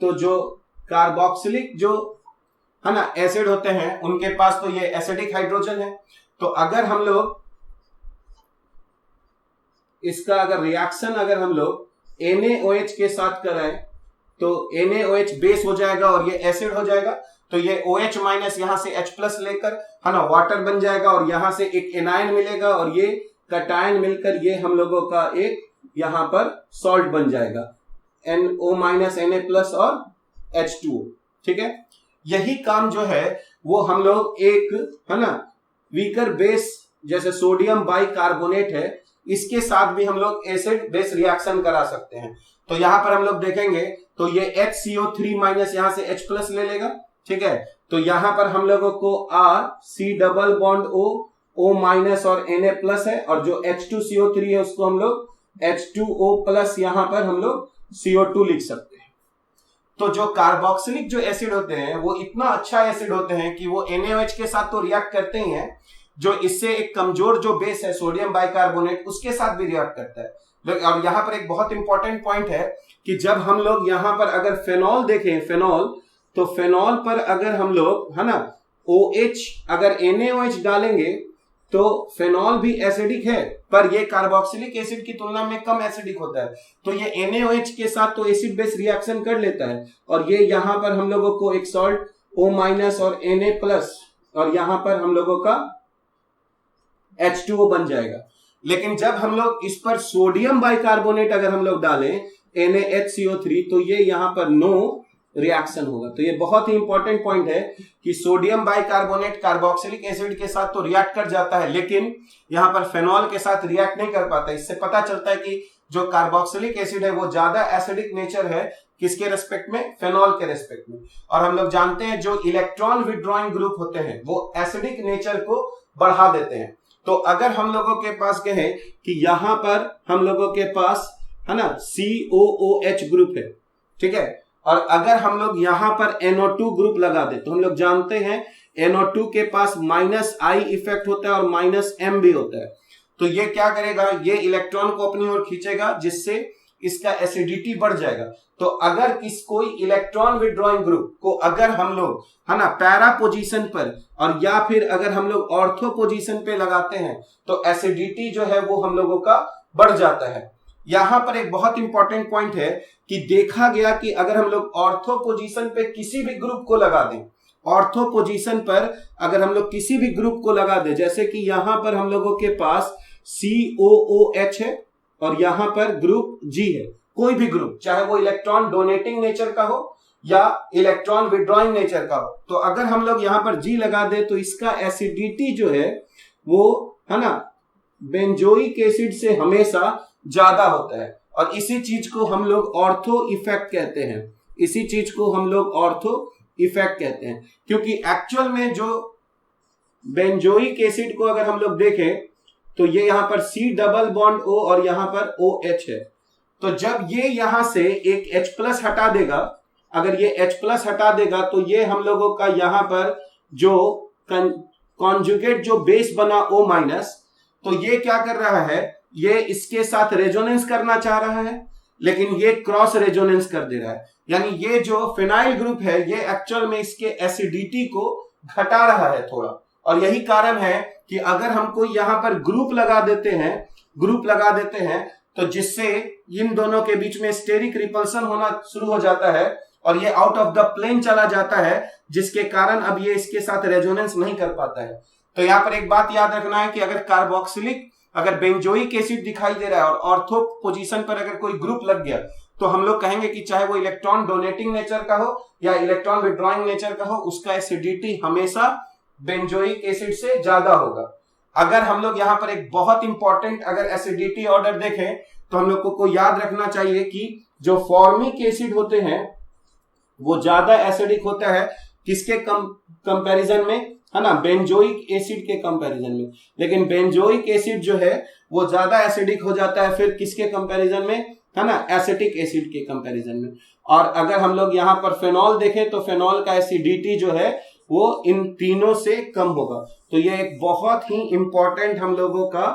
तो जो कार्बोक्सिलिक जो, है ना, एसिड होते हैं उनके पास तो ये एसिडिक हाइड्रोजन है. तो अगर हम लोग इसका अगर रिएक्शन अगर हम लोग NaOH के साथ कराएं तो NaOH बेस हो जाएगा और ये एसिड हो जाएगा. तो ये OH माइनस यहां से H+ लेकर, है ना, वाटर बन जाएगा और यहां से एक एनायन मिलेगा और ये कटायन मिलकर ये हम लोगों का एक यहां पर सॉल्ट बन जाएगा, NO- Na+ और H2O. ठीक है. यही काम जो है वो हम लोग एक, है ना, वीकर बेस जैसे सोडियम बाइकार्बोनेट है, इसके साथ भी हम लोग एसिड बेस रिएक्शन करा सकते हैं. तो यहां पर हम लोग देखेंगे तो ये HCO3 माइनस यहां से H+ ले लेगा. ठीक है. तो यहां पर हम लोगों को R C double bond O minus और Na+ है और जो H2CO3 है उसको हम लोग H2O+ यहां पर हम लोग CO2 लिख सकते हैं. तो जो कार्बोक्सिलिक जो एसिड होते हैं वो इतना अच्छा एसिड होते हैं कि वो NaOH के साथ तो रिएक्ट करते ही हैं, जो इससे एक कमजोर जो बेस है सोडियम बाइकार्बोनेट उसके साथ भी रिएक्ट करता है. और यहां पर एक बहुत इंपॉर्टेंट पॉइंट है कि जब हम लोग यहां पर अगर फेनॉल देखें, फेनॉल, तो फेनॉल पर अगर हम लोग, है ना, OH अगर NaOH डालेंगे तो फेनॉल भी एसिडिक है, पर ये कार्बोक्सिलिक एसिड की तुलना में कम एसिडिक होता है. तो ये NaOH के साथ तो एसिड बेस रिएक्शन कर लेता है और ये यहां पर हम लोगों को एक सॉल्ट O- और Na+ और यहां पर हम लोगों का H2O बन जाएगा. लेकिन जब हम लोग इस पर सोडियम बाइकार्बोनेट अगर हम लोग डालें NaHCO3 तो ये यहां पर नो रिएक्शन होगा. तो ये बहुत ही इंपॉर्टेंट पॉइंट है कि सोडियम बाइकार्बोनेट कार्बोक्सिलिक एसिड के साथ तो रिएक्ट कर जाता है लेकिन यहां पर फेनॉल के साथ रिएक्ट नहीं कर पाता. इससे पता चलता है कि जो कार्बोक्सिलिक एसिड है वो ज्यादा एसिडिक नेचर है, किसके रेस्पेक्ट में, फेनॉल के रेस्पेक्ट में. और हम लोग जानते हैं जो इलेक्ट्रॉन विड्रॉइंग ग्रुप होते हैं वो एसिडिक नेचर को बढ़ा देते हैं. तो अगर हम लोगों के पास कहें कि यहां पर हम लोगों के पास, है ना, COOH ग्रुप है. ठीक है. और अगर हम लोग यहां पर NO2 ग्रुप लगा दे तो हम लोग जानते हैं NO2 के पास -I इफेक्ट होता है और -M भी होता है. तो ये क्या करेगा, ये इलेक्ट्रॉन को अपनी ओर खींचेगा जिससे इसका एसिडिटी बढ़ जाएगा. तो अगर कोई इलेक्ट्रॉन विड्रॉइंग ग्रुप को अगर हम लोग, है ना, पैरा पोजीशन पर और या फिर अगर हम लोग ऑर्थो पोजीशन पे लगाते हैं तो एसिडिटी जो है वो हम लोगों का बढ़ जाता है. यहां पर एक बहुत इंपॉर्टेंट पॉइंट है कि देखा गया कि अगर हम लोग ऑर्थो पोजीशन पे किसी भी ग्रुप को लगा दें, ऑर्थो पोजीशन पर अगर हम लोग किसी भी ग्रुप को लगा दें, जैसे कि यहां पर हम लोगों के पास COOH है और यहां पर ग्रुप G है, कोई भी ग्रुप चाहे वो इलेक्ट्रॉन डोनेटिंग नेचर का हो या इलेक्ट्रॉन विड्रॉइंग नेचर का हो, तो अगर हम लोग यहां पर G लगा दे तो इसका एसिडिटी जो है वो, है ना, बेंजोइक एसिड से हमेशा ज्यादा होता है. और इसी चीज को हम लोग ऑर्थो इफेक्ट कहते हैं. इसी चीज को हम लोग ऑर्थो इफेक्ट कहते हैं क्योंकि एक्चुअल में जो बेंजोइक एसिड को अगर हम लोग देखें तो ये यहां पर C डबल बॉन्ड O और यहां पर OH है। तो जब ये यहां से एक H प्लस हटा देगा, अगर ये H प्लस हटा देगा तो ये हम लोगों का यहां पर जो कॉन्जुगेट जो बेस बना O माइनस, तो ये क्या कर रहा है, ये इसके साथ रेजोनेंस करना चाह रहा है, लेकिन ये क्रॉस रेजोनेंस कर दे रहा है। यानी ये जो फिनाइल ग्रुप है ये एक्चुअल में इसके एसिडिटी को घटा रहा है थोड़ा। और यही कारण है कि अगर हमको यहां पर ग्रुप लगा देते हैं तो जिससे इन दोनों के बीच में स्टेरिक रिपल्सन होना शुरू हो जाता है और ये आउट ऑफ द प्लेन चला जाता है, जिसके कारण अब ये इसके साथ रेजोनेंस नहीं कर पाता है। तो यहां पर एक बात याद रखना है कि अगर कार्बोक्सिलिक, अगर बेंजोइक एसिड दिखाई दे रहा है और ऑर्थो पोजीशन पर अगर कोई ग्रुप लग गया तो हम लोग कहेंगे कि चाहे वो इलेक्ट्रॉन डोनेटिंग नेचर का हो या इलेक्ट्रॉन विड्रॉइंग नेचर का हो, उसका एसिडिटी हमेशा बेंजोइक एसिड से ज्यादा होगा। अगर हम लोग यहाँ पर एक बहुत इंपॉर्टेंट अगर एसिडिटी ऑर्डर देखें तो हम लोग को याद रखना चाहिए कि जो फॉर्मिक एसिड होते हैं वो ज्यादा एसिडिक होता है किसके कंपैरिजन में, है ना, बेंजोइक एसिड के कंपैरिजन में। लेकिन बेंजोइक एसिड जो है वो ज्यादा एसिडिक हो जाता है फिर किसके कंपैरिजन में, है ना, एसिटिक एसिड के कंपैरिजन में। और अगर हम लोग यहाँ पर फेनॉल देखें तो फेनॉल का एसिडिटी जो है वो इन तीनों से कम होगा। तो ये एक बहुत ही इंपॉर्टेंट हम लोगों का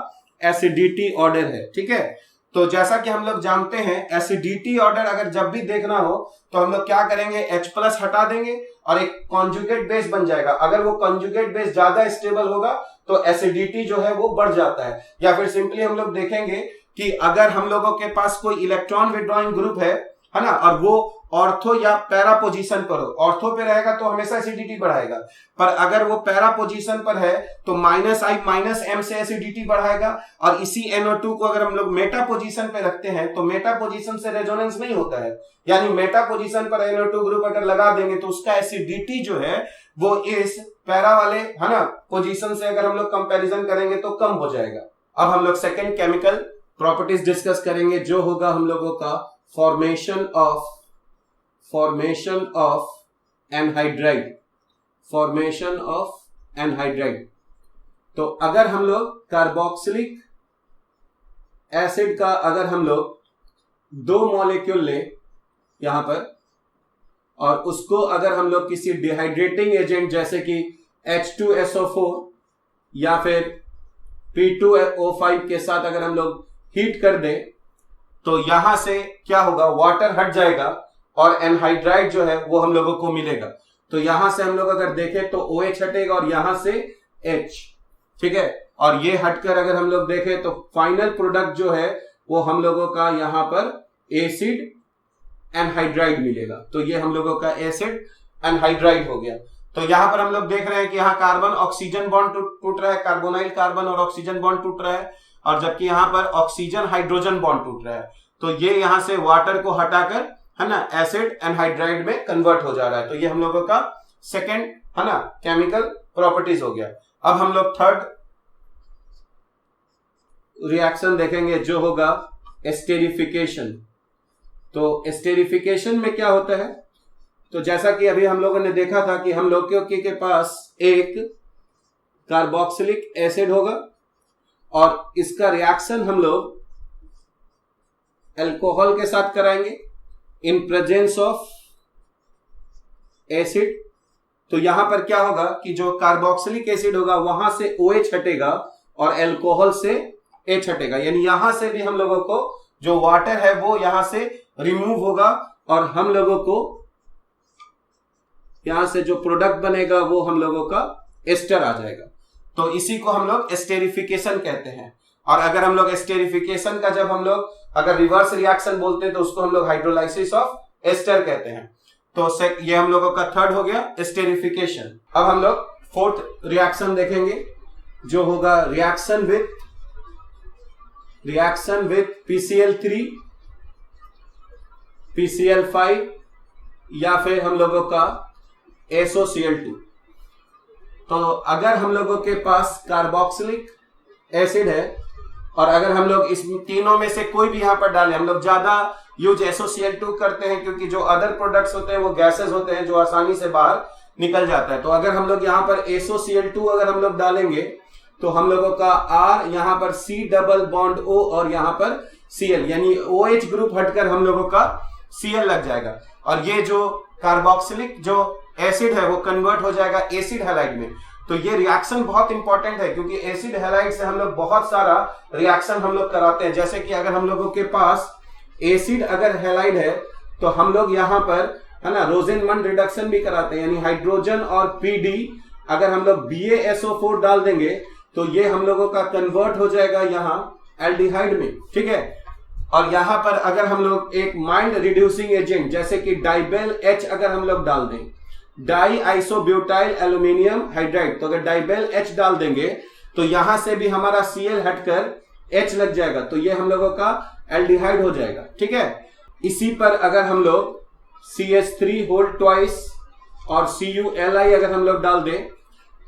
एसिडिटी ऑर्डर है, ठीक है। तो जैसा कि हम लोग जानते हैं एसिडिटी ऑर्डर अगर जब भी देखना हो तो हम लोग क्या करेंगे, H प्लस हटा देंगे और एक कॉन्जुगेट बेस बन जाएगा। अगर वो कॉन्जुगेट बेस ज्यादा स्टेबल होगा तो एसिडिटी जो है वो बढ़ जाता है। या फिर सिंपली हम लोग देखेंगे कि अगर हम लोगों के पास कोई इलेक्ट्रॉन विड्रॉइंग ग्रुप है ना, और वो ऑर्थो या पैरा पोजीशन पर हो, ऑर्थो पे रहेगा तो हमेशा एसिडिटी बढ़ाएगा, पर अगर वो पैरा पोजीशन पर है तो -I-M से एसिडिटी बढ़ाएगा। और इसी NO2 को अगर हम लोग मेटा पोजीशन पे रखते हैं तो मेटा पोजीशन से रेजोनेंस नहीं होता है, यानी मेटा पोजीशन पर NO2 ग्रुप अगर लगा देंगे तो उसका एसिडिटी जो है वो इस पैरा वाले, है ना, पोजीशन से अगर हम लोग कंपेरिजन करेंगे तो कम हो जाएगा। अब हम लोग सेकेंड केमिकल प्रॉपर्टीज डिस्कस करेंगे जो होगा हम लोगों का फॉर्मेशन ऑफ एनहाइड्राइड। तो अगर हम लोग कार्बोक्सिलिक एसिड का अगर हम लोग 2 मॉलिक्यूल ले यहां पर और उसको अगर हम लोग किसी डिहाइड्रेटिंग एजेंट जैसे कि H2SO4 या फिर P2O5 के साथ अगर हम लोग हीट कर दें तो यहां से क्या होगा, वाटर हट जाएगा और एनहाइड्राइड जो है वो हम लोगों को मिलेगा। तो यहां से हम लोग अगर देखें तो OH हटेगा और यहां से H, ठीक है। और ये हटकर अगर हम लोग देखें तो फाइनल प्रोडक्ट जो है वो हम लोगों का यहां पर एसिड एनहाइड्राइड मिलेगा। तो ये हम लोगों का एसिड एनहाइड्राइड हो गया। तो यहां पर हम लोग देख रहे हैं कि यहाँ कार्बन ऑक्सीजन बॉन्ड टूट रहा है, कार्बोनाइल कार्बन और ऑक्सीजन बॉन्ड टूट रहा है, और जबकि यहां पर ऑक्सीजन हाइड्रोजन बॉन्ड टूट रहा है। तो ये यहां से वाटर को हटाकर, है ना, एसिड एनहाइड्राइड में कन्वर्ट हो जा रहा है। तो ये हम लोगों का सेकेंड, है ना, केमिकल प्रॉपर्टीज हो गया। अब हम लोग थर्ड रिएक्शन देखेंगे जो होगा एस्टेरिफिकेशन। तो एस्टेरिफिकेशन में क्या होता है, तो जैसा कि अभी हम लोगों ने देखा था कि हम लोगों के पास एक कार्बोक्सिलिक एसिड होगा और इसका रिएक्शन हम लोग अल्कोहल के साथ कराएंगे इन प्रेजेंस ऑफ एसिड। तो यहां पर क्या होगा कि जो कार्बोक्सिलिक एसिड होगा वहां से OH हटेगा और अल्कोहल से H हटेगा, यानी यहां से भी हम लोगों को जो वाटर है वो यहां से रिमूव होगा और हम लोगों को यहां से जो प्रोडक्ट बनेगा वो हम लोगों का एस्टर आ जाएगा। तो इसी को हम लोग एस्टेरिफिकेशन कहते हैं। और अगर हम लोग एस्टेरिफिकेशन का जब हम लोग अगर रिवर्स रिएक्शन बोलते हैं तो उसको हम लोग हाइड्रोलाइसिस ऑफ एस्टर कहते हैं। तो ये हम लोगों का थर्ड हो गया एस्टेरिफिकेशन। अब हम लोग फोर्थ रिएक्शन देखेंगे जो होगा रिएक्शन विथ PCl3, PCl5 या फिर हम लोगों का SOCl2। तो अगर हम लोगों के पास कार्बोक्सिलिक एसिड है और अगर हम लोग इस तीनों में से कोई भी यहां पर डालें, हम लोग ज्यादा यूज SOCl2 करते हैं क्योंकि जो अदर प्रोडक्ट्स होते हैं वो गैसेस होते हैं जो आसानी से बाहर निकल जाता है। तो अगर हम लोग यहाँ पर SOCl2 अगर हम लोग डालेंगे तो हम लोगों का R, यहाँ पर C डबल बॉन्ड O और यहाँ पर Cl, यानी OH ग्रुप हटकर हम लोगों का Cl लग जाएगा और ये जो कार्बोक्सिलिक जो एसिड है वो कन्वर्ट हो जाएगा एसिड हैलाइड में। तो ये रिएक्शन बहुत इंपॉर्टेंट है क्योंकि एसिड हैलाइड से हम लोग बहुत सारा रिएक्शन हम लोग कराते हैं। जैसे कि अगर हम लोगों के पास एसिड अगर हैलाइड है तो हम लोग यहाँ पर है ना रोजेनमंड रिडक्शन भी कराते हैं, यानी हाइड्रोजन और PD अगर हम लोग BaSO4 डाल देंगे तो ये हम लोगों का कन्वर्ट हो जाएगा यहाँ एल्डिहाइड में, ठीक है। और यहाँ पर अगर हम लोग एक माइल्ड रिड्यूसिंग एजेंट जैसे कि डाइबेल H अगर हम लोग डाल दें, डाई आइसोब्यूटाइल एल्यूमिनियम हाइड्राइड, तो अगर डाइबेल H डाल देंगे तो यहां से भी हमारा Cl हटकर H लग जाएगा, तो ये हम लोगों का एल्डिहाइड हो जाएगा, ठीक है। इसी पर अगर हम लोग CH3 होल ट्वाइस और CuLi अगर हम लोग डाल दें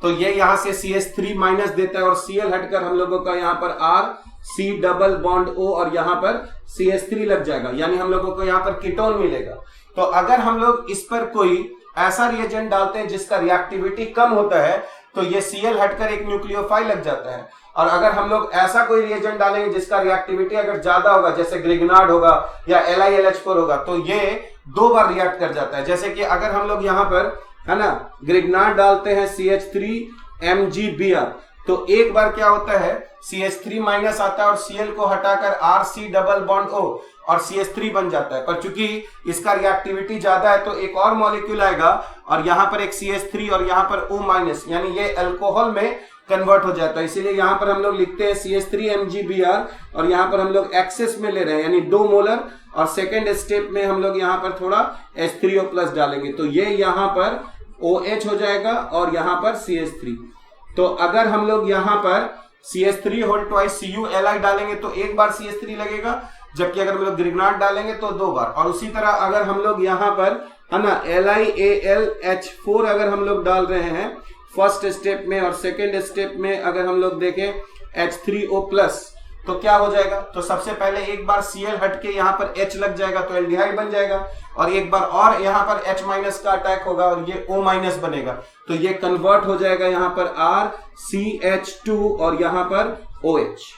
तो ये यहां से CH3 माइनस देता है और Cl हटकर हम लोगों का यहाँ पर R, C double bond O और यहाँ पर CH3 लग जाएगा, यानी हम लोगों को यहाँ पर कीटोन मिलेगा। तो अगर हम लोग इस पर कोई ऐसा रिएजेंट डालते हैं जिसका रिएक्टिविटी कम होता है तो ये Cl हटकर एक न्यूक्लियोफाइल लग जाता है। और अगर हम लोग ऐसा कोई रिएजेंट डालेंगे जिसका रिएक्टिविटी अगर ज्यादा होगा, जैसे ग्रिग्नार्ड होगा या LiLH4 होगा, तो ये 2 बार रिएक्ट कर जाता है। जैसे कि अगर हम लोग यहाँ पर है ना ग्रिग्नार्ड डालते हैं CH3MgBr, तो एक बार क्या होता है CH3 माइनस आता है और Cl को हटाकर RC डबल बॉन्ड O और CH3 बन जाता है। पर चूंकि इसका रिएक्टिविटी ज्यादा है तो एक और मॉलिक्यूल आएगा और यहाँ पर एक CH3 और यहाँ पर O माइनस, यानी ये अल्कोहल में कन्वर्ट हो जाता है। इसीलिए यहाँ पर हम लोग लिखते हैं CH3MgBr और यहाँ पर हम लोग एक्सेस में ले रहे हैं, यानी 2 मोलर, और सेकेंड स्टेप में हम लोग यहाँ पर थोड़ा H3O प्लस डालेंगे तो ये यहाँ पर OH हो जाएगा और यहाँ पर CH3। तो अगर हम लोग यहाँ पर CH3 होल ट्वाइस CuLi डालेंगे तो एक बार CH3 लगेगा, जबकि अगर हम लोग ग्रिग्नार्ड डालेंगे तो 2 बार। और उसी तरह अगर हम लोग यहाँ पर है ना LiAlH4 अगर हम लोग डाल रहे हैं फर्स्ट स्टेप में और सेकेंड स्टेप में अगर हम लोग देखें H3O प्लस, तो क्या हो जाएगा, तो सबसे पहले एक बार Cl हटके यहाँ पर H लग जाएगा तो एल्डिहाइड बन जाएगा, और एक बार और यहाँ पर H माइनस का अटैक होगा और ये O माइनस बनेगा, तो ये कन्वर्ट हो जाएगा यहाँ पर RCH2 और यहाँ पर OH।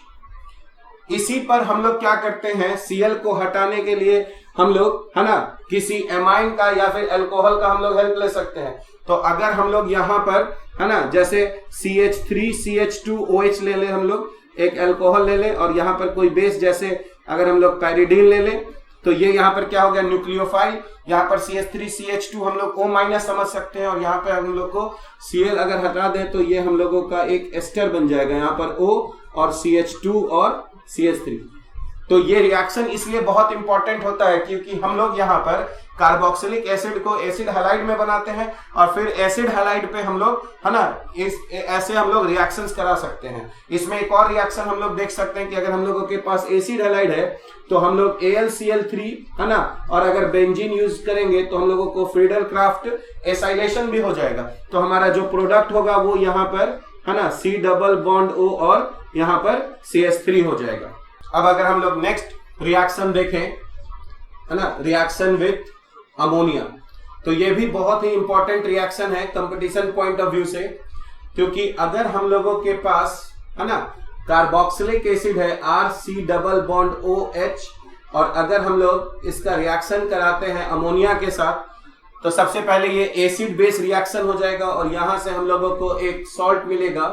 इसी पर हम लोग क्या करते हैं, Cl को हटाने के लिए हम लोग है ना किसी एमाइन का या फिर अल्कोहल का हम लोग हेल्प ले सकते हैं। तो अगर हम लोग यहाँ पर है ना जैसे CH3CH2OH ले ले, हम लोग एक अल्कोहल ले ले और यहाँ पर कोई बेस जैसे अगर हम लोग पैरिडीन ले ले, तो ये यहाँ पर क्या हो गया न्यूक्लियोफाइल, यहाँ पर CH3CH2 हम लोग O माइनस समझ सकते हैं और यहाँ पर हम लोग को Cl अगर हटा दें तो ये हम लोगों का एक एस्टर बन जाएगा, यहाँ पर O और CH2 और CH3। तो ये रिएक्शन इसलिए बहुत इंपॉर्टेंट होता है क्योंकि हम लोग यहाँ पर कार्बोक्सिलिक एसिड को एसिड हैलाइड में बनाते हैं और फिर एसिड हैलाइड पे हम लोग है ना ऐसे हम लोग रिएक्शंस करा सकते हैं। इसमें एक और रिएक्शन हम लोग देख सकते हैं कि अगर हम लोगों के पास एसिड हैलाइड है तो हम लोग AlCl3 है ना, और अगर बेंजीन यूज करेंगे तो हम लोगों को फ्रीडल क्राफ्ट एसाइलेशन भी हो जाएगा, तो हमारा जो प्रोडक्ट होगा वो यहाँ पर है ना C डबल बॉन्ड O और यहाँ पर CH3 हो जाएगा। अब अगर हम लोग नेक्स्ट रिएक्शन देखें है ना रिएक्शन विथ अमोनिया, तो ये भी बहुत ही इंपॉर्टेंट रिएक्शन है कंपटीशन पॉइंट ऑफ व्यू से, क्योंकि अगर हम लोगों के पास है ना कार्बोक्सिलिक एसिड है RC डबल बॉन्ड OH और अगर हम लोग इसका रिएक्शन कराते हैं अमोनिया के साथ तो सबसे पहले ये एसिड बेस रिएक्शन हो जाएगा और यहां से हम लोगों को एक सॉल्ट मिलेगा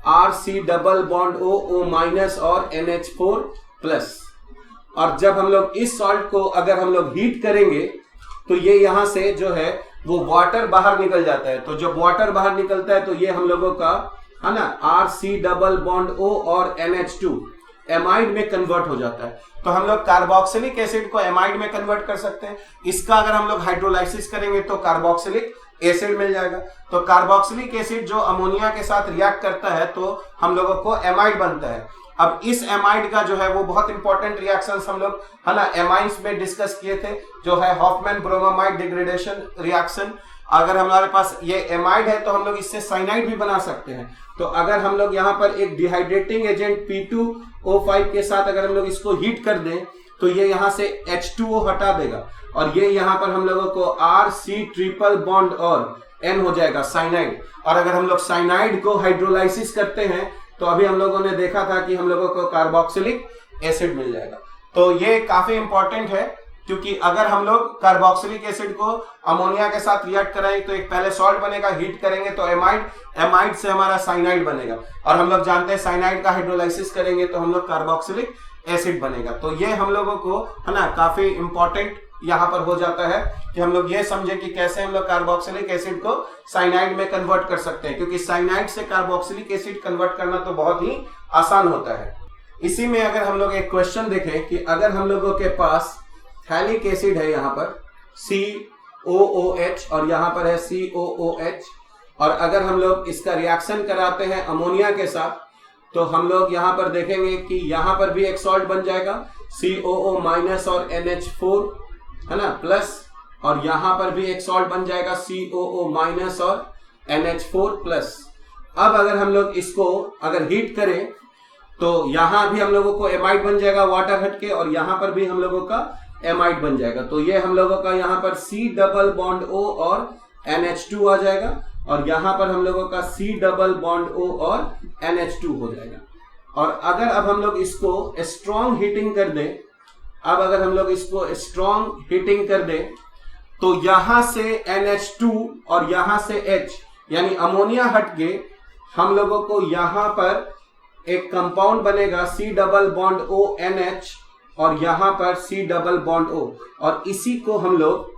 RC double bond O minus और NH4 प्लस। और जब हम लोग इस सॉल्ट को अगर हम लोग हीट करेंगे तो ये यहां से जो है वो वाटर बाहर निकल जाता है, तो जब वाटर बाहर निकलता है तो ये हम लोगों का है ना RC डबल बॉन्ड O और NH2 एमाइड में कन्वर्ट हो जाता है। तो हम लोग कार्बोक्सिलिक एसिड को एमाइड में कन्वर्ट कर सकते हैं। इसका अगर हम लोग हाइड्रोलाइसिस करेंगे तो कार्बोक्सिलिक एसिड मिल जाएगा। तो कार्बोक्सिलिक एसिड जो अमोनिया के साथ रिएक्ट करता है तो हम लोगों को एमाइड बनता है। अब इस एमाइड का जो है वो बहुत इंपॉर्टेंट रिएक्शंस हम लोग है ना एमाइंस में डिस्कस किए थे, जो है हॉफमैन ब्रोमामाइड डिग्रेडेशन रिएक्शन। अगर हमारे पास ये एमाइड है तो हम लोग इससे साइनाइड भी बना सकते हैं। तो अगर हम लोग यहाँ पर एक डिहाइड्रेटिंग एजेंट P2O5 के साथ अगर हम लोग इसको हीट कर दें तो ये यहाँ से H2O हटा देगा और ये यहाँ पर हम लोगों को RC ट्रिपल बॉन्ड और N हो जाएगा साइनाइड। और अगर हम लोग साइनाइड को हाइड्रोलाइसिस करते हैं तो अभी हम लोगों ने देखा था कि हम लोगों को कार्बोक्सिलिक एसिड मिल जाएगा। तो ये काफी इंपॉर्टेंट है, क्योंकि अगर हम लोग कार्बोक्सिलिक एसिड को अमोनिया के साथ रिएक्ट कराएं तो एक पहले सॉल्ट बनेगा, हीट करेंगे तो एमाइड से हमारा साइनाइड बनेगा, और हम लोग जानते हैं साइनाइड का हाइड्रोलाइसिस करेंगे तो हम लोग कार्बोक्सिलिक एसिड बनेगा। तो ये हम लोगों को है ना काफी इंपॉर्टेंट यहाँ पर हो जाता है कि हम लोग ये समझे कि कैसे हम लोग कार्बोक्सिलिक एसिड को साइनाइड में कन्वर्ट कर सकते हैं, क्योंकि साइनाइड से कार्बोक्सिलिक एसिड कन्वर्ट करना तो बहुत ही आसान होता है। इसी में अगर हम लोग एक क्वेश्चन देखें कि अगर हम लोगों के पास थैलिक एसिड है यहाँ पर COOH और यहाँ पर है COOH, और अगर हम लोग इसका रिएक्शन कराते हैं अमोनिया के साथ तो हम लोग यहाँ पर देखेंगे कि यहाँ पर भी एक सॉल्ट बन जाएगा COO- और NH4 है ना प्लस, और यहाँ पर भी एक सॉल्ट बन जाएगा COO- और NH4 प्लस। अब अगर हम लोग इसको अगर हीट करें तो यहाँ भी हम लोगों को एमाइड बन जाएगा वाटर हटके, और यहाँ पर भी हम लोगों का एमाइड बन जाएगा। तो ये हम लोगों का यहाँ पर C+O और NH2 आ जाएगा, और यहाँ पर हम लोगों का C+O और NH2 हो जाएगा। और अगर अब हम लोग इसको स्ट्रॉन्ग हीटिंग कर दें, अब अगर हम लोग इसको स्ट्रॉन्ग हीटिंग कर दें तो यहां से NH2 और यहां से H यानी अमोनिया हट के हम लोगों को यहां पर एक कंपाउंड बनेगा C+ONH और यहां पर C+O, और इसी को हम लोग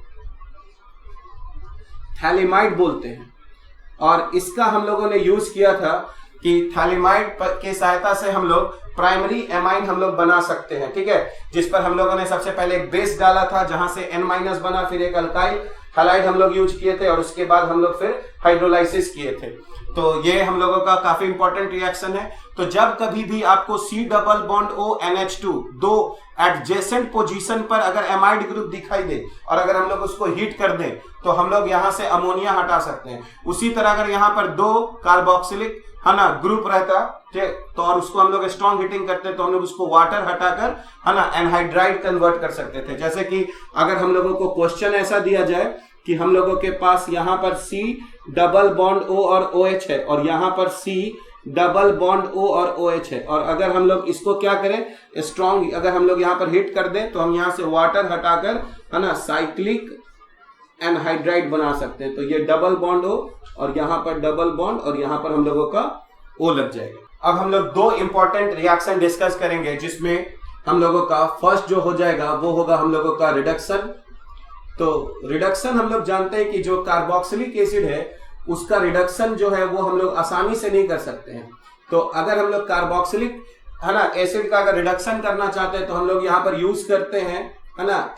थैलिमाइड बोलते हैं। और इसका हम लोगों ने यूज किया था कि थैलिमाइड की सहायता से हम लोग प्राइमरी एमाइन हम लोग बना सकते हैं, ठीक है, जिस पर हम लोगों ने सबसे पहले एक बेस डाला था जहां से N- बना, फिर एक अल्काइल हैलाइड हम लोग यूज किए थे, और उसके बाद हम लोग फिर हाइड्रोलाइसिस किए थे। तो ये हम लोगों का काफी इंपॉर्टेंट रिएक्शन है। तो जब कभी भी आपको C+ONH2 दो एडजेसेंट पोजीशन पर अगर एमाइड ग्रुप दिखाई दे और अगर हम लोग उसको हीट कर दें तो हम लोग यहां से अमोनिया हटा सकते हैं। उसी तरह अगर यहां पर दो कार्बोक्सिलिक है ना ग्रुप रहता तो और उसको हम लोग स्ट्रॉन्ग हीटिंग करते तो हम लोग उसको वाटर हटाकर है ना एनहाइड्राइड कन्वर्ट कर सकते थे। जैसे कि अगर हम लोगों को क्वेश्चन ऐसा दिया जाए कि हम लोगों के पास यहाँ पर C+O और OH है और यहाँ पर C+O और OH है, और अगर हम लोग इसको क्या करें स्ट्रॉन्ग अगर हम लोग यहाँ पर हीट कर दें तो हम यहाँ से वाटर हटाकर है ना साइक्लिक एनहाइड्राइड बना सकते हैं। तो ये O और यहाँ पर बॉन्ड और यहाँ पर हम लोगों का O लग जाएगा। अब हम लोग दो इंपॉर्टेंट रिएक्शन डिस्कस करेंगे जिसमें हम लोगों का फर्स्ट जो हो जाएगा वो होगा हम लोगों का रिडक्शन। तो रिडक्शन हम लोग जानते हैं कि जो कार्बोक्सिलिक एसिड है उसका रिडक्शन जो है वो हम लोग आसानी से नहीं कर सकते हैं। तो अगर हम लोग कार्बोक्सिलिक है ना एसिड का अगर रिडक्शन करना चाहते हैं तो हम लोग यहाँ पर यूज करते हैं है ना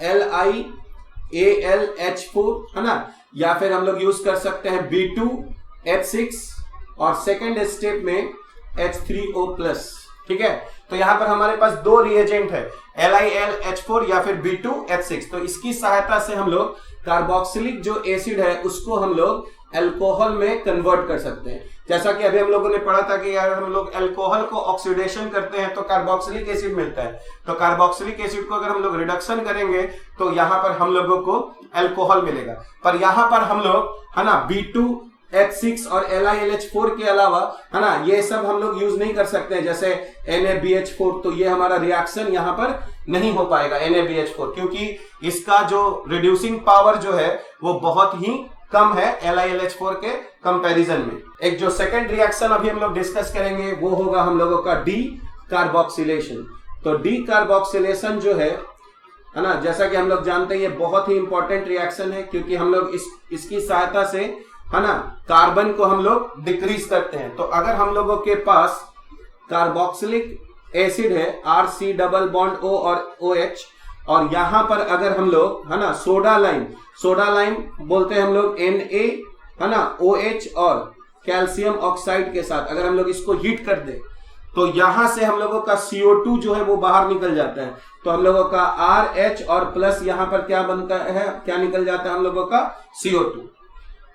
LiAlH4 है ना, या फिर हम लोग यूज कर सकते हैं B2H6 और सेकेंड स्टेप में H3O+, ठीक है। तो यहाँ पर हमारे पास दो रिएजेंट है LiAlH4 या फिर B2H6। तो इसकी सहायता से हम लोग कार्बोक्सिलिक जो एसिड है उसको हम लोग अल्कोहल में कन्वर्ट कर सकते हैं। जैसा कि अभी हम लोगों ने पढ़ा था कि यार हम लोग अल्कोहल को ऑक्सीडेशन करते हैं तो कार्बोक्सिलिक एसिड मिलता है। तो कार्बोक्सिलिक एसिड को अगर हम लोग रिडक्शन करेंगे तो यहाँ पर हम लोगों को अल्कोहल मिलेगा। पर यहाँ पर हम लोग है ना B2H6 और LiLH4 के अलावा है ना ये सब हम लोग यूज नहीं कर सकते हैं, जैसे NaBH4। तो ये हमारा रिएक्शन यहाँ पर नहीं हो पाएगा NaBH4, क्योंकि इसका जो रिड्यूसिंग पावर जो है वो बहुत ही कम है LiLH4 के कंपैरिजन में। एक जो सेकंड रिएक्शन अभी हम लोग डिस्कस करेंगे वो होगा हम लोगों का डी कार्बोक्सिलेशन। तो डी कार्बोक्सिलेशन जो है ना, जैसा कि हम लोग जानते हैं ये बहुत ही इंपॉर्टेंट रिएक्शन है, क्योंकि हम लोग इसकी सहायता से है ना कार्बन को हम लोग डिक्रीज करते हैं। तो अगर हम लोगों के पास कार्बोक्सिलिक एसिड है RC+O और OH, और यहां पर अगर हम लोग है ना सोडा लाइम बोलते हैं हम लोग Na है ना OH और कैल्शियम ऑक्साइड के साथ अगर हम लोग इसको हीट कर दे तो यहां से हम लोगों का CO2 जो है वो बाहर निकल जाता है। तो हम लोगों का RH और प्लस यहां पर क्या बनता है, क्या निकल जाता है हम लोगों का CO2।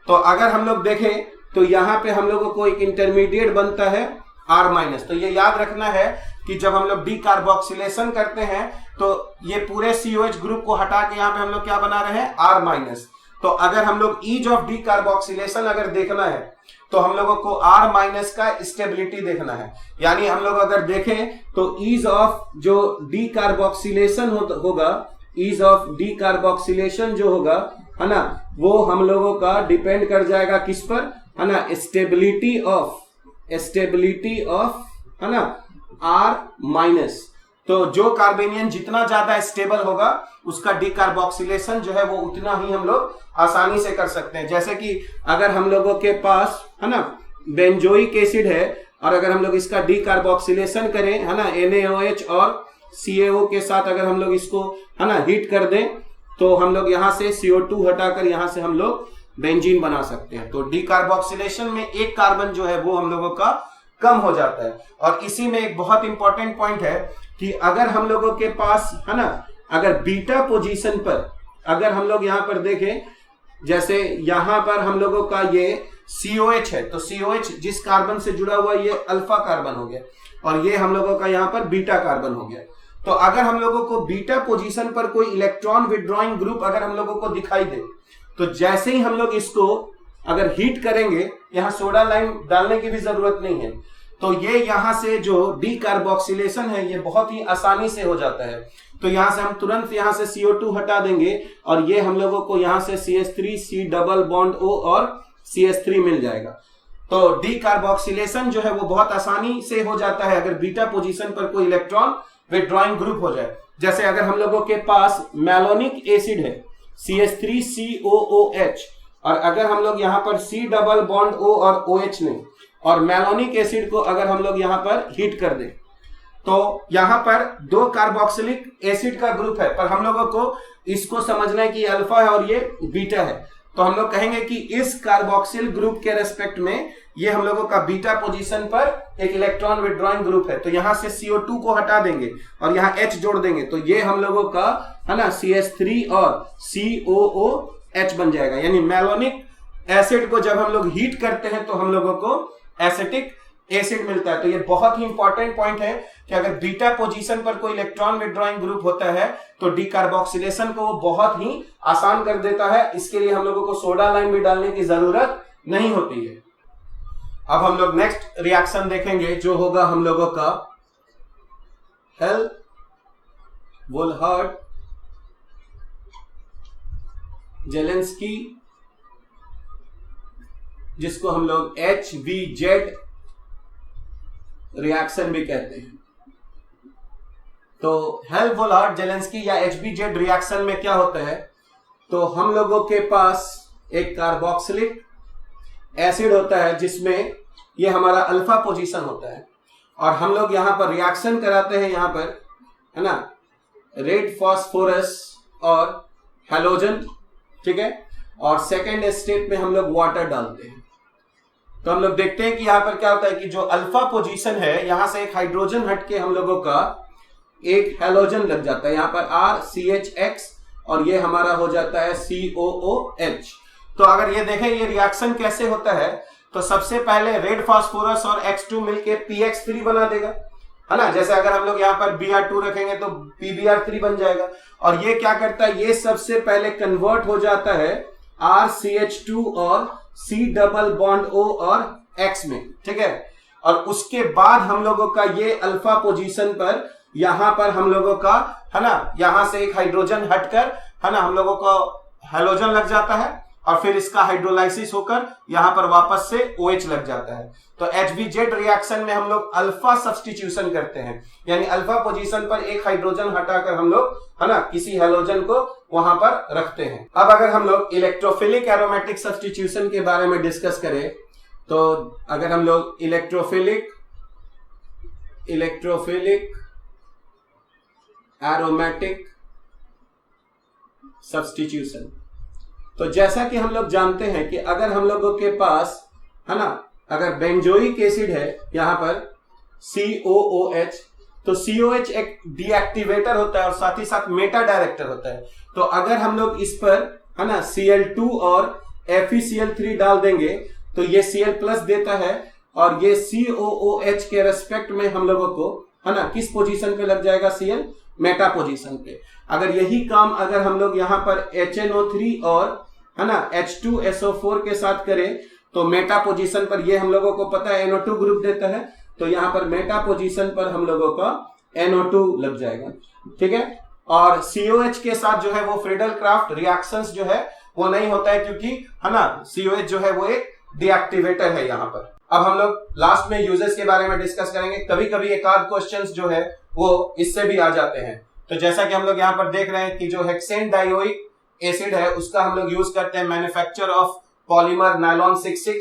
तो अगर हम लोग देखें तो यहां पे हम लोगों को एक इंटरमीडिएट बनता है R-। तो ये याद रखना है कि जब हम लोग डीकार्बोक्सिलेशन करते हैं तो ये पूरे COH ग्रुप को हटा के यहाँ पे हम लोग क्या बना रहे हैं R-। तो अगर हम लोग ईज ऑफ डी कार्बोक्सिलेशन अगर देखना है तो हम लोगों को R माइनस का स्टेबिलिटी देखना है। यानी हम लोग अगर देखें तो ईज ऑफ जो डी कार्बोक्सिलेशन होगा, ईज ऑफ डी कार्बोक्सिलेशन जो होगा, है ना, वो हम लोगों का डिपेंड कर जाएगा किस पर, है ना, स्टेबिलिटी ऑफ है ना R माइनस। तो जो कार्बेनियन जितना ज्यादा स्टेबल होगा उसका डीकार्बोक्सिलेशन जो है वो उतना ही हम लोग आसानी से कर सकते हैं। जैसे कि अगर हम लोगों के पास, है ना, बेंजोइक एसिड है और अगर हम लोग इसका डीकार्बोक्सिलेशन करें, है ना, NaOH और CaO के साथ अगर हम लोग इसको, है ना, हीट कर दें तो हम लोग यहां से CO2 हटाकर यहां से हम लोग बेंजीन बना सकते हैं। तो डीकार्बोक्सिलेशन में एक कार्बन जो है वो हम लोगों का कम हो जाता है। और इसी में एक बहुत इंपॉर्टेंट पॉइंट है कि अगर हम लोगों के पास, है ना, अगर बीटा पोजीशन पर अगर हम लोग यहां पर देखें, जैसे यहां पर हम लोगों का ये COH है, तो COH जिस कार्बन से जुड़ा हुआ ये अल्फा कार्बन हो गया और ये हम लोगों का यहां पर बीटा कार्बन हो गया। तो अगर हम लोगों को बीटा पोजीशन पर कोई इलेक्ट्रॉन विड्रॉइंग ग्रुप अगर हम लोगों को दिखाई दे तो जैसे ही हम लोग इसको अगर हीट करेंगे, यहां सोडा लाइम डालने की भी जरूरत नहीं है, तो ये यहां से जो डीकार्बोक्सिलेशन है ये बहुत ही आसानी से हो जाता है। तो यहां से हम तुरंत यहां से CO2 हटा देंगे और ये हम लोगों को यहां से CH3 C double bond O और CH3 मिल जाएगा। तो डीकार्बोक्सिलेशन जो है वो बहुत आसानी से हो जाता है अगर बीटा पोजीशन पर कोई इलेक्ट्रॉन विड्रॉइंग ग्रुप हो जाए। जैसे अगर हम लोगों के पास मैलोनिक एसिड है CH3COOH और अगर हम लोग यहां पर C डबल बॉन्ड O और OH लें और मैलोनिक एसिड को अगर हम लोग यहां पर हीट कर दें तो यहां पर दो कार्बोक्सिलिक एसिड का ग्रुप है, पर हम लोगों को इसको समझना है कि अल्फा है और ये बीटा है। तो हम लोग कहेंगे कि इस कार्बोक्सिल ग्रुप के रेस्पेक्ट में ये हम लोगों का बीटा पोजीशन पर एक इलेक्ट्रॉन विड्रॉइंग ग्रुप है। तो यहां से CO2 को हटा देंगे और यहां H जोड़ देंगे तो ये हम लोगों का, है ना, CH3 और COOH बन जाएगा। यानी मैलोनिक एसिड को जब हम लोग हीट करते हैं तो हम लोगों को एसिटिक एसिड मिलता है। तो ये बहुत ही इंपॉर्टेंट पॉइंट है कि अगर बीटा पोजीशन पर कोई इलेक्ट्रॉन विड्रॉइंग ग्रुप होता है तो डीकार्बोक्सिलेशन को वो बहुत ही आसान कर देता है। इसके लिए हम लोगों को सोडा लाइम भी डालने की जरूरत नहीं होती है। अब हम लोग नेक्स्ट रिएक्शन देखेंगे जो होगा हम लोगों का हेल-वोल्हार्ड जेलेंस्की, जिसको हम लोग HVZ रिएक्शन भी कहते हैं। तो हेल-वोल्हार्ड जेलेंस्की या HVZ रिएक्शन में क्या होता है, तो हम लोगों के पास एक कार्बोक्सिलिक एसिड होता है जिसमें ये हमारा अल्फा पोजीशन होता है और हम लोग यहां पर रिएक्शन कराते हैं, यहां पर, है ना, रेड फास्फोरस और हैलोजन, ठीक है, और सेकेंड स्टेप में हम लोग वाटर डालते हैं। तो हम लोग देखते हैं कि यहां पर क्या होता है कि जो अल्फा पोजीशन है यहां से एक हाइड्रोजन हटके हम लोगों का एक हैलोजन लग जाता है, यहां पर RCHX और ये हमारा हो जाता है COOH। तो अगर ये देखें ये रिएक्शन कैसे होता है, तो सबसे पहले रेड फास्फोरस और X2 मिलके PX3 बना देगा, है ना। जैसे अगर हम लोग यहाँ पर Br2 रखेंगे तो PBr3 बन जाएगा और ये क्या करता है, ये सबसे पहले कन्वर्ट हो जाता है RCH2 और C डबल बॉन्ड O और X में, ठीक है। और उसके बाद हम लोगों का ये अल्फा पोजीशन पर यहां पर हम लोगों का, है ना, यहां से एक हाइड्रोजन हटकर, है ना, हम लोगों को हैलोजन लग जाता है और फिर इसका हाइड्रोलाइसिस होकर यहां पर वापस से OH लग जाता है। तो HVZ रिएक्शन में हम लोग अल्फा सब्स्टिट्यूशन करते हैं, यानी अल्फा पोजीशन पर एक हाइड्रोजन हटाकर हम लोग, है ना, किसी हैलोजन को वहां पर रखते हैं। अब अगर हम लोग इलेक्ट्रोफिलिक एरोमेटिक सब्स्टिट्यूशन के बारे में डिस्कस करें तो अगर हम लोग इलेक्ट्रोफिलिक एरोमेटिक सब्स्टिट्यूशन, तो जैसा कि हम लोग जानते हैं कि अगर हम लोगों के पास, है ना, अगर बेंजोइक एसिड है यहां पर COOH, तो COH एक डीएक्टिवेटर होता है और साथ ही साथ मेटा डायरेक्टर होता है। तो अगर हम लोग इस पर, है ना, Cl2 और FeCl3 डाल देंगे तो ये Cl+ देता है और ये COOH के रेस्पेक्ट में हम लोगों को, है ना, किस पोजीशन पे लग जाएगा, Cl मेटा पोजीशन पे। अगर यही काम अगर हम लोग यहां पर HNO3 और, है ना, H2SO4 के साथ करें तो मेटा पोजीशन पर, ये हम लोगों को पता है NO2 ग्रुप देता है, तो यहां पर मेटा पोजीशन पर हम लोगों का NO2 लग जाएगा, ठीक है। और COH के साथ जो है वो फ्रीडल क्राफ्ट रिएक्शंस जो है वो नहीं होता है, क्योंकि है ना COH जो है वो एक डीएक्टिवेटर है यहाँ पर। अब हम लोग लास्ट में यूजेस के बारे में डिस्कस करेंगे। कभी कभी एक आध क्वेश्चंस जो है वो इससे भी आ जाते हैं। तो जैसा कि हम लोग यहाँ पर देख रहे हैं कि जो हेक्सेन डाइओइक एसिड है उसका हम लोग यूज करते हैं मैन्युफैक्चर ऑफ पॉलीमर नायलॉन 66,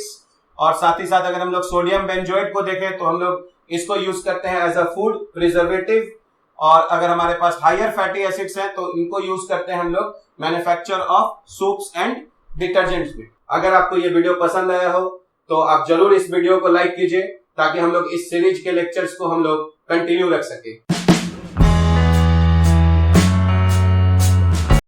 और साथ ही साथ अगर हम लोग सोडियम बेंजोएट को देखें तो हम लोग इसको यूज करते हैं एज अ फूड प्रिजर्वेटिव, और अगर हमारे पास हायर फैटी एसिड्स हैं तो इनको यूज करते हैं हम लोग manufacture of soups and detergents में। अगर आपको ये वीडियो पसंद आया हो तो आप जरूर इस वीडियो को लाइक कीजिए, ताकि हम लोग इस सीरीज के लेक्चर्स को हम लोग कंटिन्यू रख सके।